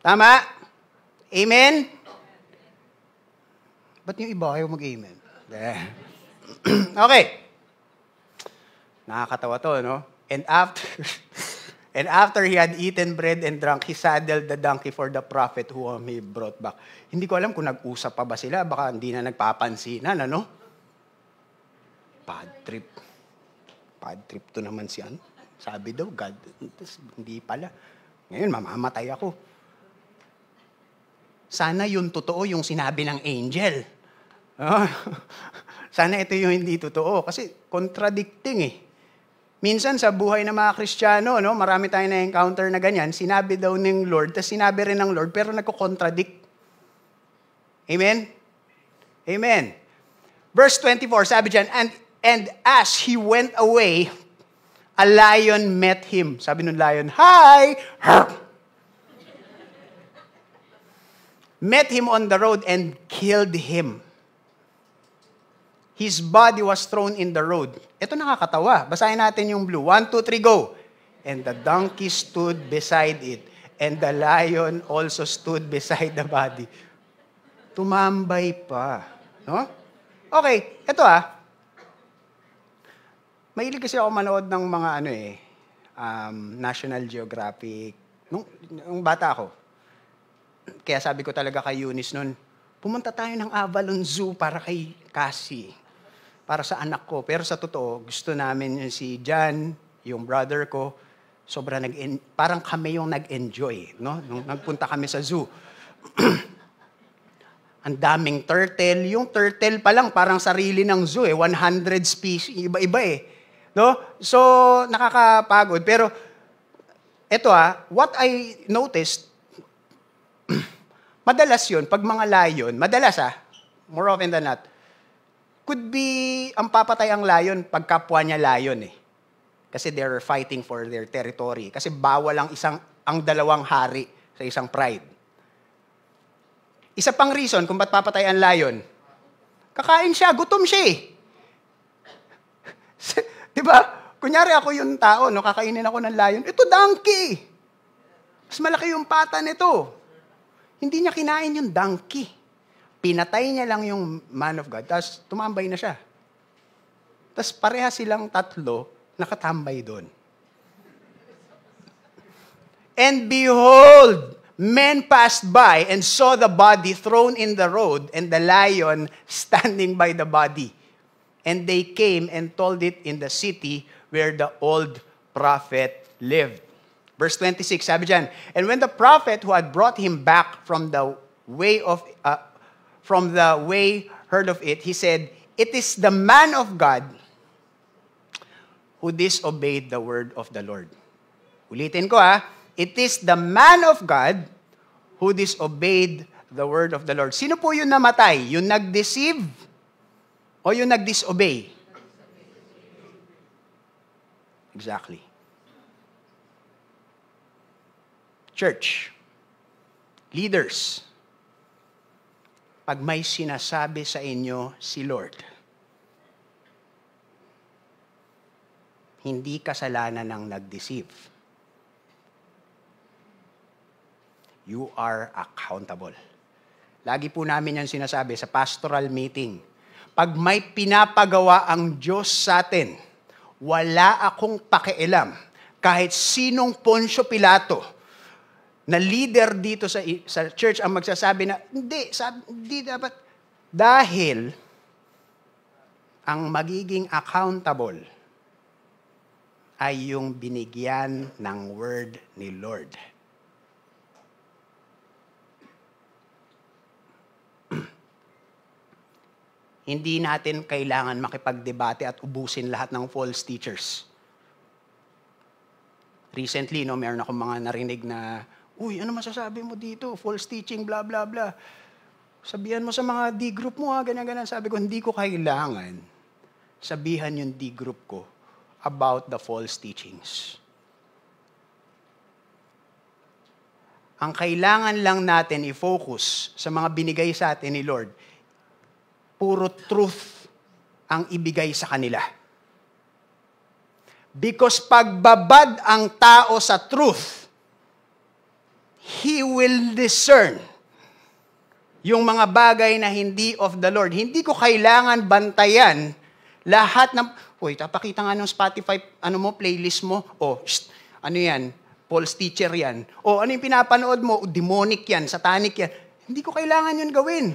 Tama? Amen? Ba't yung iba ayaw mag-amen? Okay. Nakakatawa to, no? And after he had eaten bread and drunk, he saddled the donkey for the prophet whom he brought back. Hindi ko alam kung nag-usap pa ba sila. Baka hindi na nagpapansinan, Bad trip to naman siyan. Sabi daw, God. Hindi pala. Ngayon, mamamatay ako. Sana yun totoo yung sinabi ng angel. Sana ito yung hindi totoo. Kasi contradicting eh. Minsan sa buhay ng mga Kristiyano, no, marami tayong na-encounter na ganyan, sinabi daw ng Lord, tapos sinabi rin ng Lord, pero nagko-contradict. Amen? Amen. Verse 24, sabi dyan, and as he went away, a lion met him. Sabi ng lion, hi! Met him on the road and killed him. His body was thrown in the road. Ito nakakatawa. Basahin natin yung blue. 1, 2, 3, go. And the donkey stood beside it. And the lion also stood beside the body. Tumambay pa. No? Okay, ito mahilig kasi ako manood ng mga National Geographic. Nung bata ako. Kaya sabi ko talaga kay Eunice noon, pumunta tayo ng Avalon Zoo para kay Cassie. Para sa anak ko. Pero sa totoo, gusto namin si John, yung brother ko, parang kami yung nag-enjoy, no? Nung nagpunta kami sa zoo. Ang daming turtle. Yung turtle pa lang, parang sarili ng zoo 100 species, iba-iba no? So, nakakapagod. Pero, eto what I noticed, madalas yun, pag mga lion, more often than not, could be, ang papatay ang lion pag kapwa niya lion Kasi they're fighting for their territory. Kasi bawal ang dalawang hari sa isang pride. Isa pang reason kung ba't papatay ang lion, kakain siya, gutom siya Diba? Kunyari ako yung tao, kakainin ako ng lion, ito donkey! Mas malaki yung pata nito. Hindi niya kinain yung donkey. Pinatay niya lang yung man of God, tapos tumambay na siya. Tapos pareha silang tatlo, nakatambay doon. And behold, men passed by and saw the body thrown in the road and the lion standing by the body. And they came and told it in the city where the old prophet lived. Verse 26, sabi dyan, and when the prophet who had brought him back from the way heard of it, he said, it is the man of God who disobeyed the word of the Lord. Ulitin ko it is the man of God who disobeyed the word of the Lord. Sino po yung namatay? Yung nag-deceive o yung nag-disobey? Exactly. Church, leaders, pag may sinasabi sa inyo si Lord, hindi kasalanan ng nag-deceive. You are accountable. Lagi po namin yan sinasabi sa pastoral meeting. Pag may pinapagawa ang Diyos sa atin, wala akong pakialam. Kahit sinong Poncio Pilato, na leader dito sa church ang magsasabi na, hindi dapat. Dahil, ang magiging accountable ay yung binigyan ng word ni Lord. Hindi natin kailangan makipagdebate at ubusin lahat ng false teachers. Recently, mayroon akong mga narinig na, uy, ano masasabi mo dito? False teaching, blah, blah, blah. Sabihan mo sa mga D-group mo, ganyan-ganyan. Sabi ko, hindi ko kailangan sabihan yung D-group ko about the false teachings. Ang kailangan lang natin i-focus sa mga binigay sa atin ni Lord, puro truth ang ibigay sa kanila. Because pagbabad ang tao sa truth, he will discern yung mga bagay na hindi of the Lord. Hindi ko kailangan bantayan lahat ng, tapakita nga ng Spotify, playlist mo, ano yan, false teacher yan. Ano yung pinapanood mo, demonic yan, satanic yan. Hindi ko kailangan yun gawin.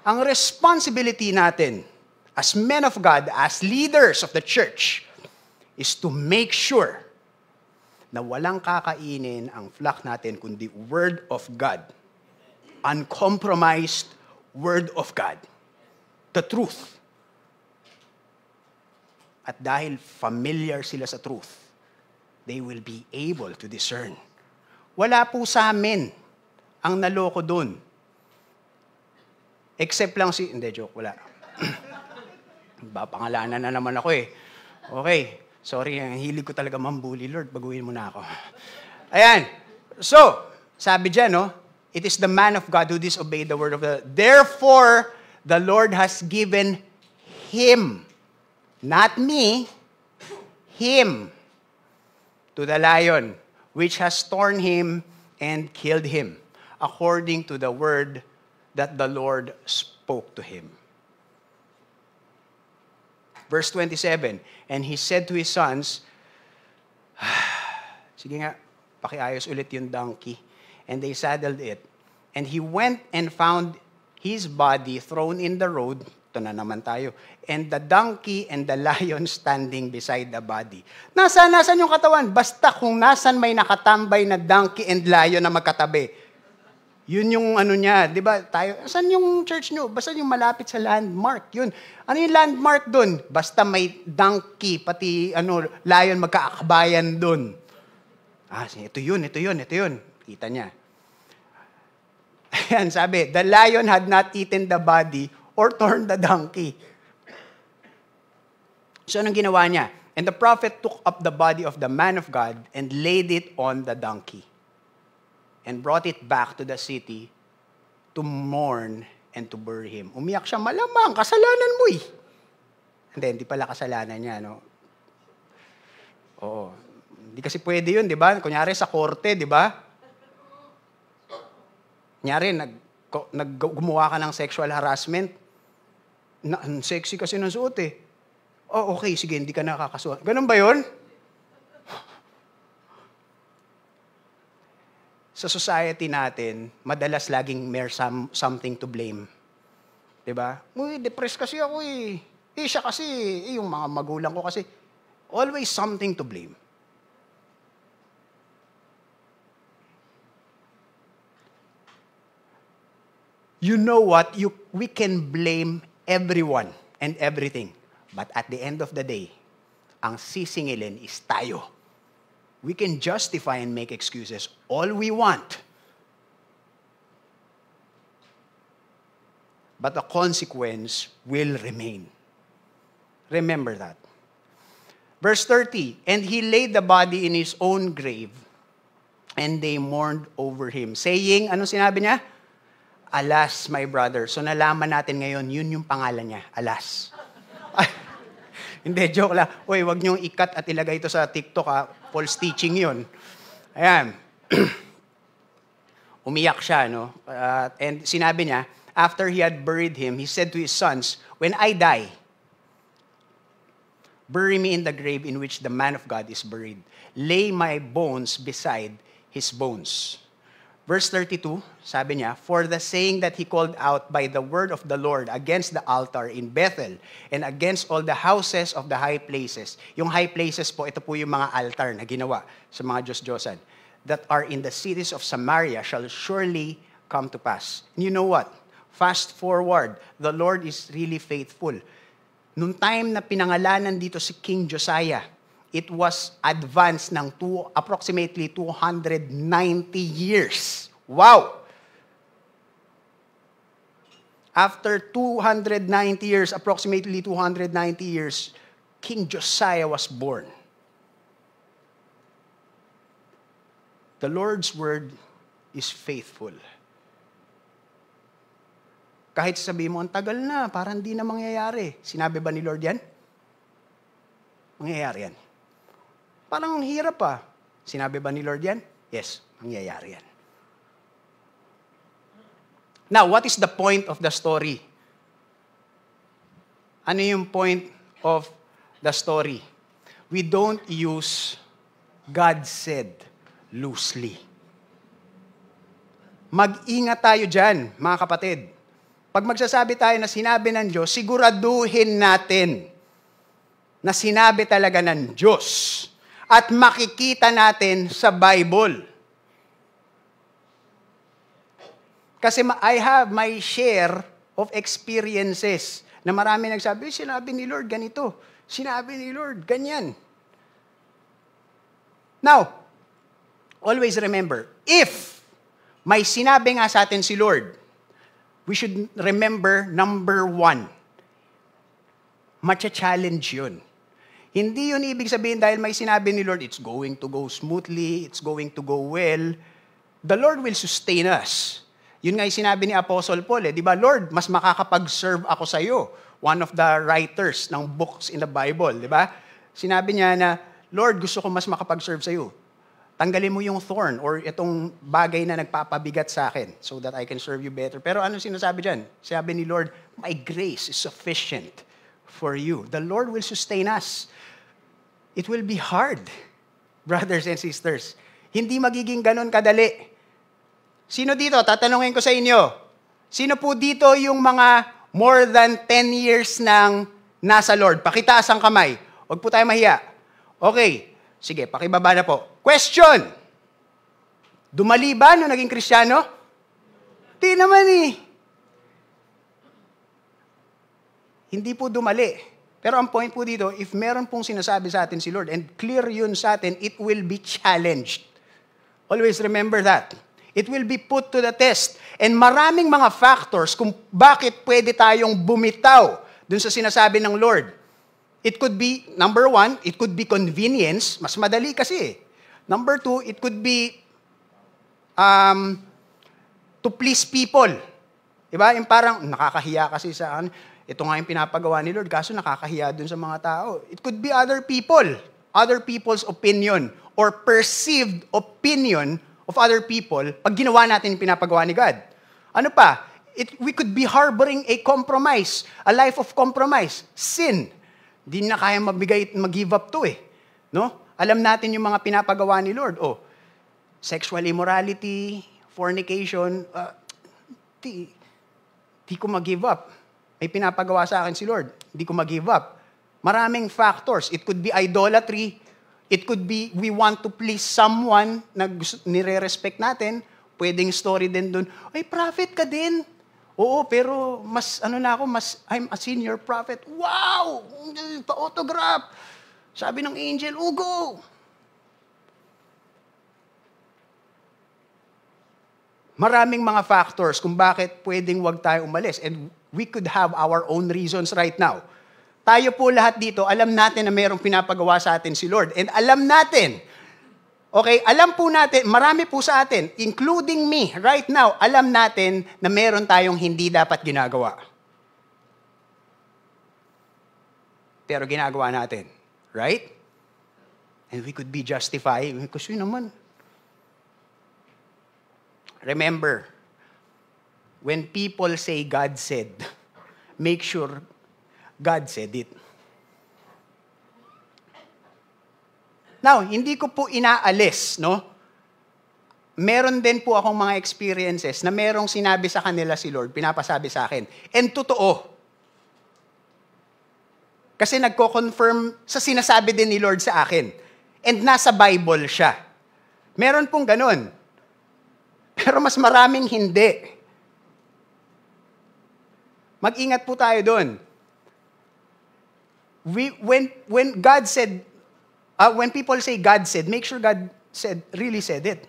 Ang responsibility natin, as men of God, as leaders of the church, is to make sure na walang kakainin ang flock natin kundi Word of God. Uncompromised Word of God. The truth. At dahil familiar sila sa truth, they will be able to discern. Wala po sa amin ang naloko dun. Except lang hindi, joke, wala. Pangalanan na naman ako eh. Okay, sorry, ang hilig ko talaga mambuli, Lord, baguhin mo na ako. Ayan, so, sabi dyan, no, it is the man of God who disobeyed the word of the Lord. Therefore, the Lord has given him, not me, him, to the lion, which has torn him and killed him, according to the word that the Lord spoke to him. Verse 27, and he said to his sons, sige nga, pakiayos ulit yung donkey. And they saddled it. And he went and found his body thrown in the road. Ito na naman tayo. And the donkey and the lion standing beside the body. Nasaan yung katawan? Basta kung nasan may nakatambay na donkey and lion na magkatabi. Yun yung ano niya, di ba? Saan yung church nyo? Basta yung malapit sa landmark. Yun. Ano yung landmark dun? Basta may donkey, pati lion magkaakabayan dun. Ito yun. Kita niya. Ayan, sabi, the lion had not eaten the body or torn the donkey. So, anong ginawa niya? And the prophet took up the body of the man of God and laid it on the donkey and brought it back to the city to mourn and to bury him. Umiyak siya, malamang, kasalanan mo eh. Hindi pala kasalanan niya, no? Oo. Hindi kasi pwede yun, di ba? Kunyari sa korte, di ba? Kunyari, gumawa ka ng sexual harassment. Ang sexy kasi ng suot eh. Oh, okay, sige, hindi ka nakakasuot. Ganun ba yun? Sa society natin, madalas laging may something to blame. Diba? Uy, depressed kasi ako eh. Siya kasi, yung mga magulang ko kasi. Always something to blame. You know what? We can blame everyone and everything. But at the end of the day, ang sisingilin is tayo. We can justify and make excuses all we want. But the consequence will remain. Remember that. Verse 30, and he laid the body in his own grave, and they mourned over him, saying, anong sinabi niya? Alas, my brother. So nalaman natin ngayon, yun yung pangalan niya, Alas. Hindi, joke lang. Uy, wag niyong ikat at ilagay ito sa TikTok, ha? False teaching yun. Ayan. Umiyak siya, no? And sinabi niya, after he had buried him, he said to his sons, when I die, bury me in the grave in which the man of God is buried. Lay my bones beside his bones. Verse 32, sabi niya, for the saying that he called out by the word of the Lord against the altar in Bethel and against all the houses of the high places. Yung high places po, ito po yung mga altar na ginawa sa mga Diyos-Diyosan that are in the cities of Samaria shall surely come to pass. And you know what? Fast forward, the Lord is really faithful. Nung time na pinangalanan dito si King Josiah, it was advanced ng approximately 290 years. Wow! After 290 years, approximately 290 years, King Josiah was born. The Lord's word is faithful. Kahit sabihin mo, ang tagal na, parang di na mangyayari. Sinabi ba ni Lord yan? Mangyayari yan. Parang hirap pa. Sinabi ba ni Lord yan? Yes, mangyayari yan. Now, what is the point of the story? Ano yung point of the story? We don't use God said loosely. Mag-ingat tayo dyan, mga kapatid. Pag magsasabi tayo na sinabi ng Diyos, siguraduhin natin na sinabi talaga ng Diyos. at makikita natin sa Bible. Kasi I have my share of experiences na marami nagsabi, sinabi ni Lord ganito, sinabi ni Lord ganyan. Now, always remember, if may sinabi nga sa atin si Lord, we should remember number 1, matcha-challenge yun. Hindi yun ibig sabihin dahil may sinabi ni Lord, it's going to go smoothly, it's going to go well. The Lord will sustain us. Yun nga yung sinabi ni Apostle Paul, di ba? Lord, mas makakapag-serve ako sa iyo. One of the writers ng books in the Bible, di ba? Sinabi niya na, Lord, gusto ko mas makapag-serve sa iyo. Tanggalin mo yung thorn or itong bagay na nagpapabigat sa akin so that I can serve you better. Pero ano sinasabi dyan? Sabi ni Lord, my grace is sufficient for you. The Lord will sustain us. It will be hard, brothers and sisters. Hindi magiging ganun kadali. Sino dito? Tatanungin ko sa inyo. Sino po dito yung mga more than 10 years nang nasa Lord? Pakitaas ang kamay. Huwag po tayo mahiya. Okay. Sige, pakibaba na po. Question. Dumali ba nung naging Kristiyano? Di naman eh. Hindi po dumali. Pero ang point po dito, if meron pong sinasabi sa atin si Lord, and clear yun sa atin, it will be challenged. Always remember that. It will be put to the test. And maraming mga factors kung bakit pwede tayong bumitaw dun sa sinasabi ng Lord. It could be, number 1, it could be convenience. Mas madali kasi. Number 2, it could be to please people. Diba? Yung parang nakakahiya kasi sa ito nga yung pinapagawa ni Lord, kaso nakakahiya dun sa mga tao. It could be other people, other people's opinion, or perceived opinion of other people pag ginawa natin yung pinapagawa ni God. Ano pa? We could be harboring a compromise, a life of compromise, sin. Di na kaya mag-give up to eh. No? Alam natin yung mga pinapagawa ni Lord. Sexual immorality, fornication, di ko mag-give up. May pinapagawa sa akin si Lord, di ko mag-give up. Maraming factors. It could be idolatry. It could be we want to please someone na nire-respect natin. Pwedeng story din dun, ay, prophet ka din. Oo, pero I'm a senior prophet. Wow! Pa-autograph. Sabi ng angel, go! Maraming mga factors kung bakit pwedeng wag tayo umalis. And we could have our own reasons right now. Tayo po lahat dito, alam natin na mayroong pinapagawa sa atin si Lord. And alam natin, okay, alam po natin, marami po sa atin, including me, right now, alam natin na meron tayong hindi dapat ginagawa. Pero ginagawa natin. Right? And we could be justified. Kasi naman. Remember, when people say God said, make sure God said it. Now, hindi ko po inaalis, no? Meron din po akong mga experiences na merong sinabi sa kanila si Lord, pinapasabi sa akin. And totoo. Kasi nagko-confirm sa sinasabi din ni Lord sa akin. And nasa Bible siya. Meron pong ganun. Pero mas maraming hindi. Mag-ingat po tayo doon. When God said, when people say God said, make sure God said, really said it.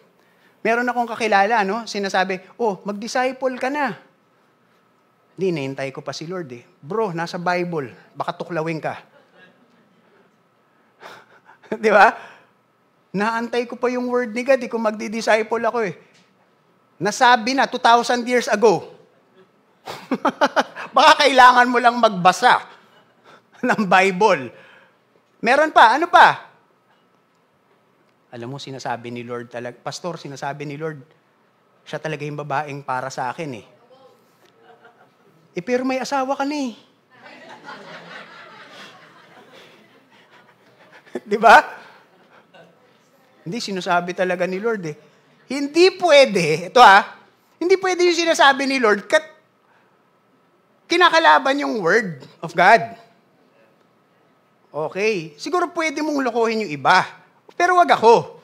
Meron akong kakilala, no? Sinasabi, mag-disciple ka na. Hindi, nahintay ko pa si Lord eh. Bro, nasa Bible, baka tuklawin ka. Di ba? Naantay ko pa yung word ni God, kung magdi-disciple ako eh. Nasabi na 2,000 years ago. Baka kailangan mo lang magbasa ng Bible. Meron pa, ano pa? Alam mo, sinasabi ni Lord talaga, Pastor, sinasabi ni Lord, siya talaga yung babaeng para sa akin eh. Pero may asawa ka na eh. Di ba? Hindi, sinasabi talaga ni Lord eh. Hindi pwede, hindi pwede yung sinasabi ni Lord, kinakalaban yung word of God. Okay. Siguro pwede mong lokohin yung iba. Pero wag ako.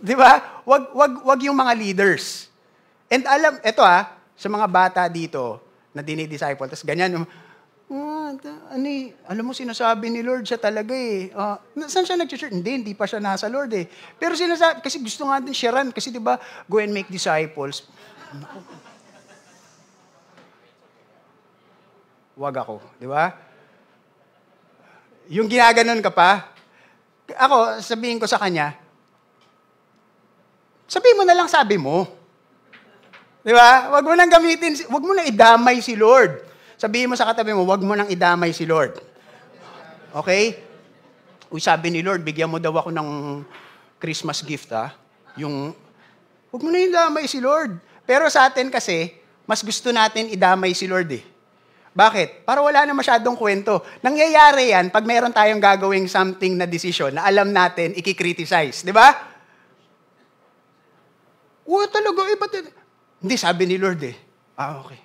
Di ba? Wag yung mga leaders. And eto sa mga bata dito na dinidisciple, tapos ganyan, alam mo, sinasabi ni Lord siya talaga eh. Saan siya nag-church? Hindi pa siya nasa Lord eh. Pero sinasabi, kasi gusto nga din sharean, kasi di ba, go and make disciples. Wag ako, di ba? Yung ginaganon ka pa, ako, sabihin ko sa kanya, sabihin mo na lang sabi mo. Di ba? Wag mo nang gamitin, wag mo nang idamay si Lord. Sabihin mo sa katabi mo, wag mo nang idamay si Lord. Okay? Uy, sabi ni Lord, bigyan mo daw ako ng Christmas gift, wag mo nang idamay si Lord. Pero sa atin kasi, mas gusto natin idamay si Lord eh. Bakit? Para wala na masyadong kwento. Nangyayari yan pag meron tayong gagawing something na decision na alam natin, i-criticize. Di ba? Talaga, ba't hindi, sabi ni Lord eh. Okay.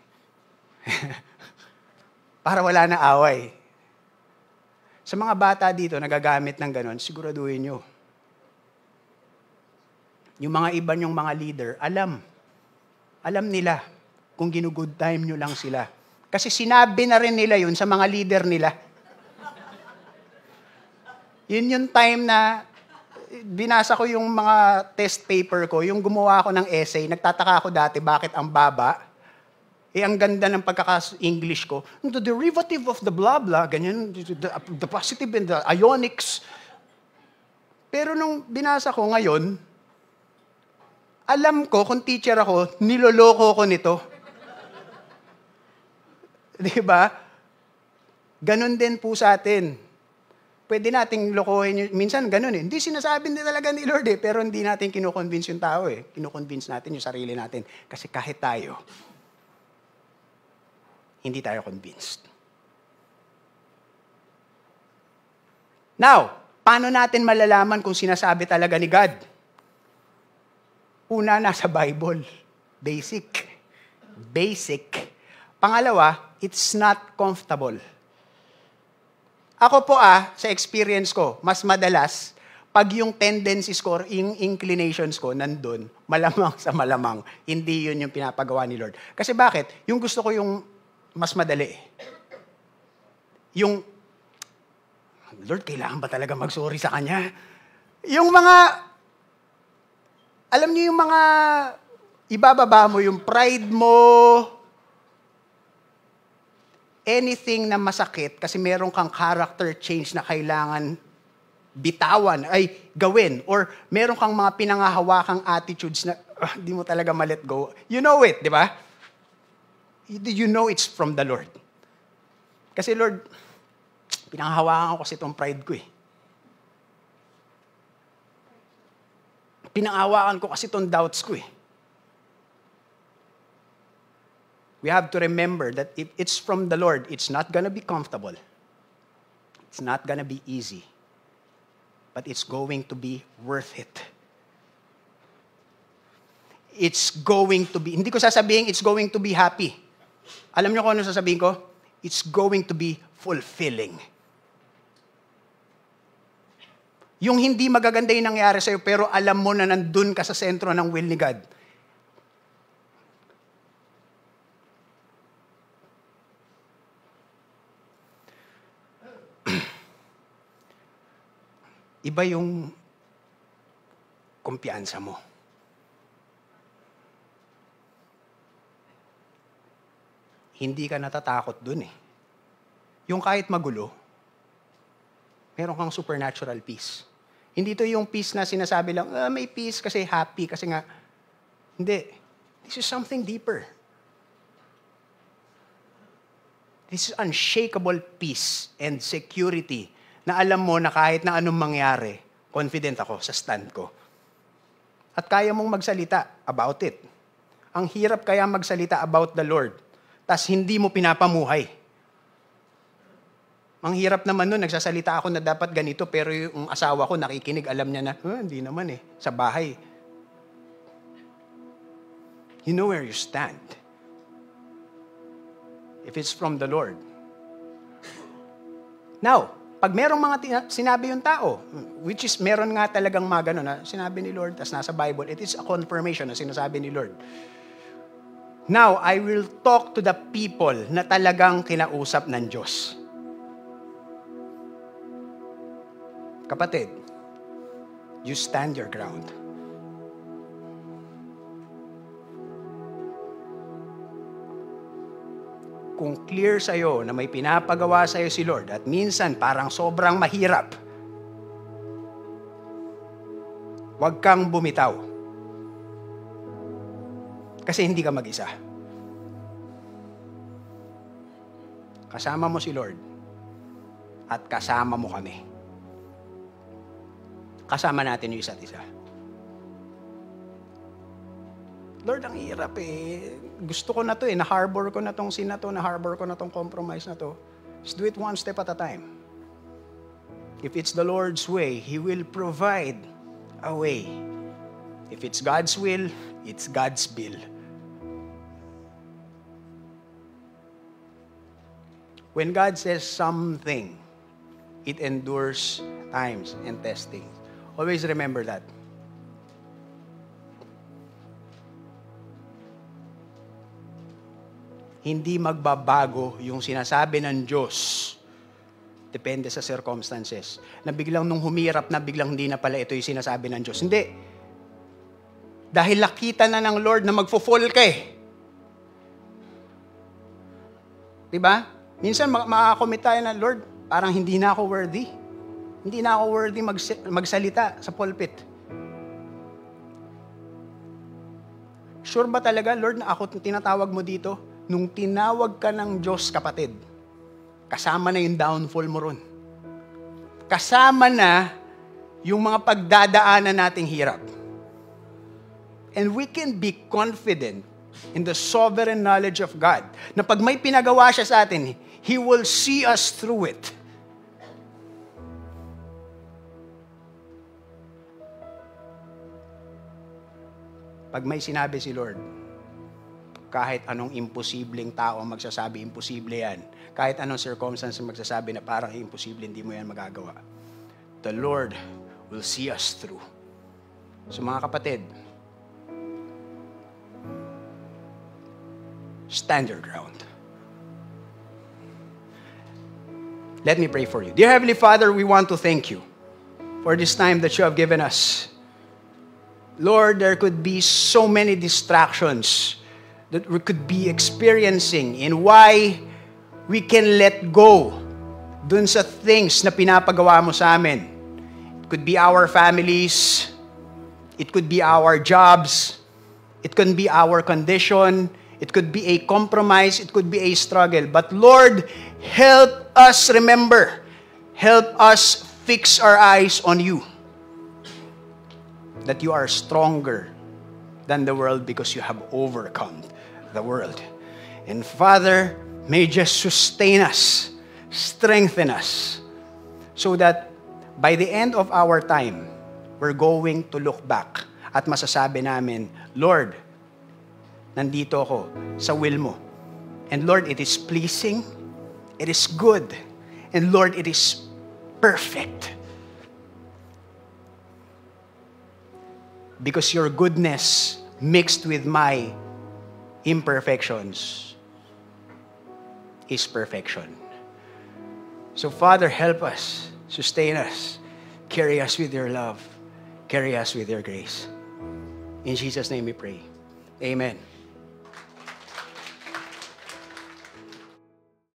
Para wala na away. Sa mga bata dito, nagagamit ng ganon, siguraduhin nyo. Yung mga iba nyong mga leader, alam nila kung ginugood time nyo lang sila. Kasi sinabi na rin nila yun sa mga leader nila. Yun yung time na binasa ko yung mga test paper ko, yung gumawa ko ng essay, nagtataka ako dati bakit ang baba. Ang ganda ng pagkaka-English ko. The derivative of the blah blah, ganyan, the positive and the ionics. Pero nung binasa ko ngayon, alam ko, kung teacher ako, niloloko ko nito. Di ba? Ganon din po sa atin. Pwede nating lokohin. Minsan ganon eh. Hindi sinasabi din talaga ni Lord eh, pero hindi natin kinukonvince yung tao eh. Kinukonvince natin yung sarili natin. Kasi kahit tayo, hindi tayo convinced. Now, paano natin malalaman kung sinasabi talaga ni God? Una, nasa Bible. Basic. Pangalawa, it's not comfortable. Ako po sa experience ko, mas madalas, pag yung tendencies ko, yung inclinations ko, nandun, malamang sa malamang, hindi yun yung pinapagawa ni Lord. Kasi bakit? Yung gusto ko yung mas madali. Yung, Lord, kailangan ba talaga mag-sorry sa Kanya? Yung mga, alam niyo yung mga, ibababa mo yung pride mo, anything na masakit, kasi meron kang character change na kailangan bitawan, ay gawin, or meron kang mga pinangahawakang attitudes na di mo talaga ma-let go. You know it, di ba? You know it's from the Lord. Kasi Lord, pinanghahawakan ko kasi itong pride ko eh. Pinanghahawakan ko kasi itong doubts ko eh. We have to remember that if it's from the Lord, it's not gonna be comfortable. It's not gonna be easy. But it's going to be worth it. It's going to be, hindi ko sasabihin it's going to be happy. Alam niyo kung ano sasabihin ko? It's going to be fulfilling. Yung hindi magaganda yung nangyari sa'yo, pero alam mo na nandun ka sa sentro ng will ni God. Iba yung kumpiyansa mo. Hindi ka natatakot dun eh. Yung kahit magulo, meron kang supernatural peace. Hindi to yung peace na sinasabi lang, may peace kasi happy, kasi nga, hindi. This is something deeper. This is unshakable peace and security na alam mo na kahit na anong mangyari, confident ako sa stand ko. At kaya mong magsalita about it. Ang hirap kaya magsalita about the Lord, tas hindi mo pinapamuhay. Ang hirap naman nun, nagsasalita ako na dapat ganito, pero yung asawa ko nakikinig, alam niya na, hindi naman eh, sa bahay. You know where you stand. If it's from the Lord. Now, pag merong mga sinabi yung tao, which is meron nga talagang mga ganun, na sinabi ni Lord, tas nasa Bible, it is a confirmation na sinasabi ni Lord. Now, I will talk to the people na talagang kinausap ng Diyos. Kapatid, you stand your ground. Kung clear sa'yo na may pinapagawa sa'yo si Lord at minsan parang sobrang mahirap, huwag kang bumitaw. Kasi hindi ka mag-isa. Kasama mo si Lord at kasama mo kami. Kasama natin yung isa't isa. Lord, ang hirap eh. Gusto ko na to eh. Na-harbor ko na tong sin na to. Na-harbor ko na tong compromise na to. Just do it one step at a time. If it's the Lord's way, He will provide a way. If it's God's will, it's God's bill. When God says something, it endures times and testing. Always remember that. Hindi magbabago yung sinasabi ng Diyos. Depende sa circumstances. Na biglang nung humirap na biglang hindi na pala ito yung sinasabi ng Diyos. Hindi. Dahil nakita na ng Lord na magfo-fall ka eh. Diba? Minsan makakomit tayo na, Lord, parang hindi na ako worthy. Hindi na ako worthy magsalita sa pulpit. Sure ba talaga, Lord, na ako tinatawag mo dito? Nung tinawag ka ng Diyos, kapatid, kasama na yung downfall mo ron. Kasama na yung mga pagdadaanan nating hirap. And we can be confident in the sovereign knowledge of God na pag may pinagawa siya sa atin, He will see us through it. Pag may sinabi si Lord, kahit anong imposibleng tao magsasabi, imposible yan. Kahit anong circumstance magsasabi na parang imposible, hindi mo yan magagawa. The Lord will see us through. So mga kapatid, stand your ground. Let me pray for you. Dear Heavenly Father, we want to thank you for this time that you have given us. Lord, there could be so many distractions that we could be experiencing in why we can let go dun sa things na pinapagawa mo sa amin. It could be our families. It could be our jobs. It could be our condition. It could be a compromise. It could be a struggle. But Lord, help us remember. Help us fix our eyes on you. That you are stronger than the world because you have overcome the world. And Father, may just sustain us, strengthen us, so that by the end of our time, we're going to look back at masasabi namin, Lord, nandito ako sa will mo. And Lord, it is pleasing, it is good, and Lord, it is perfect. Because your goodness mixed with my imperfections is perfection. So Father, help us, sustain us, carry us with your love, carry us with your grace. In Jesus' name we pray. Amen.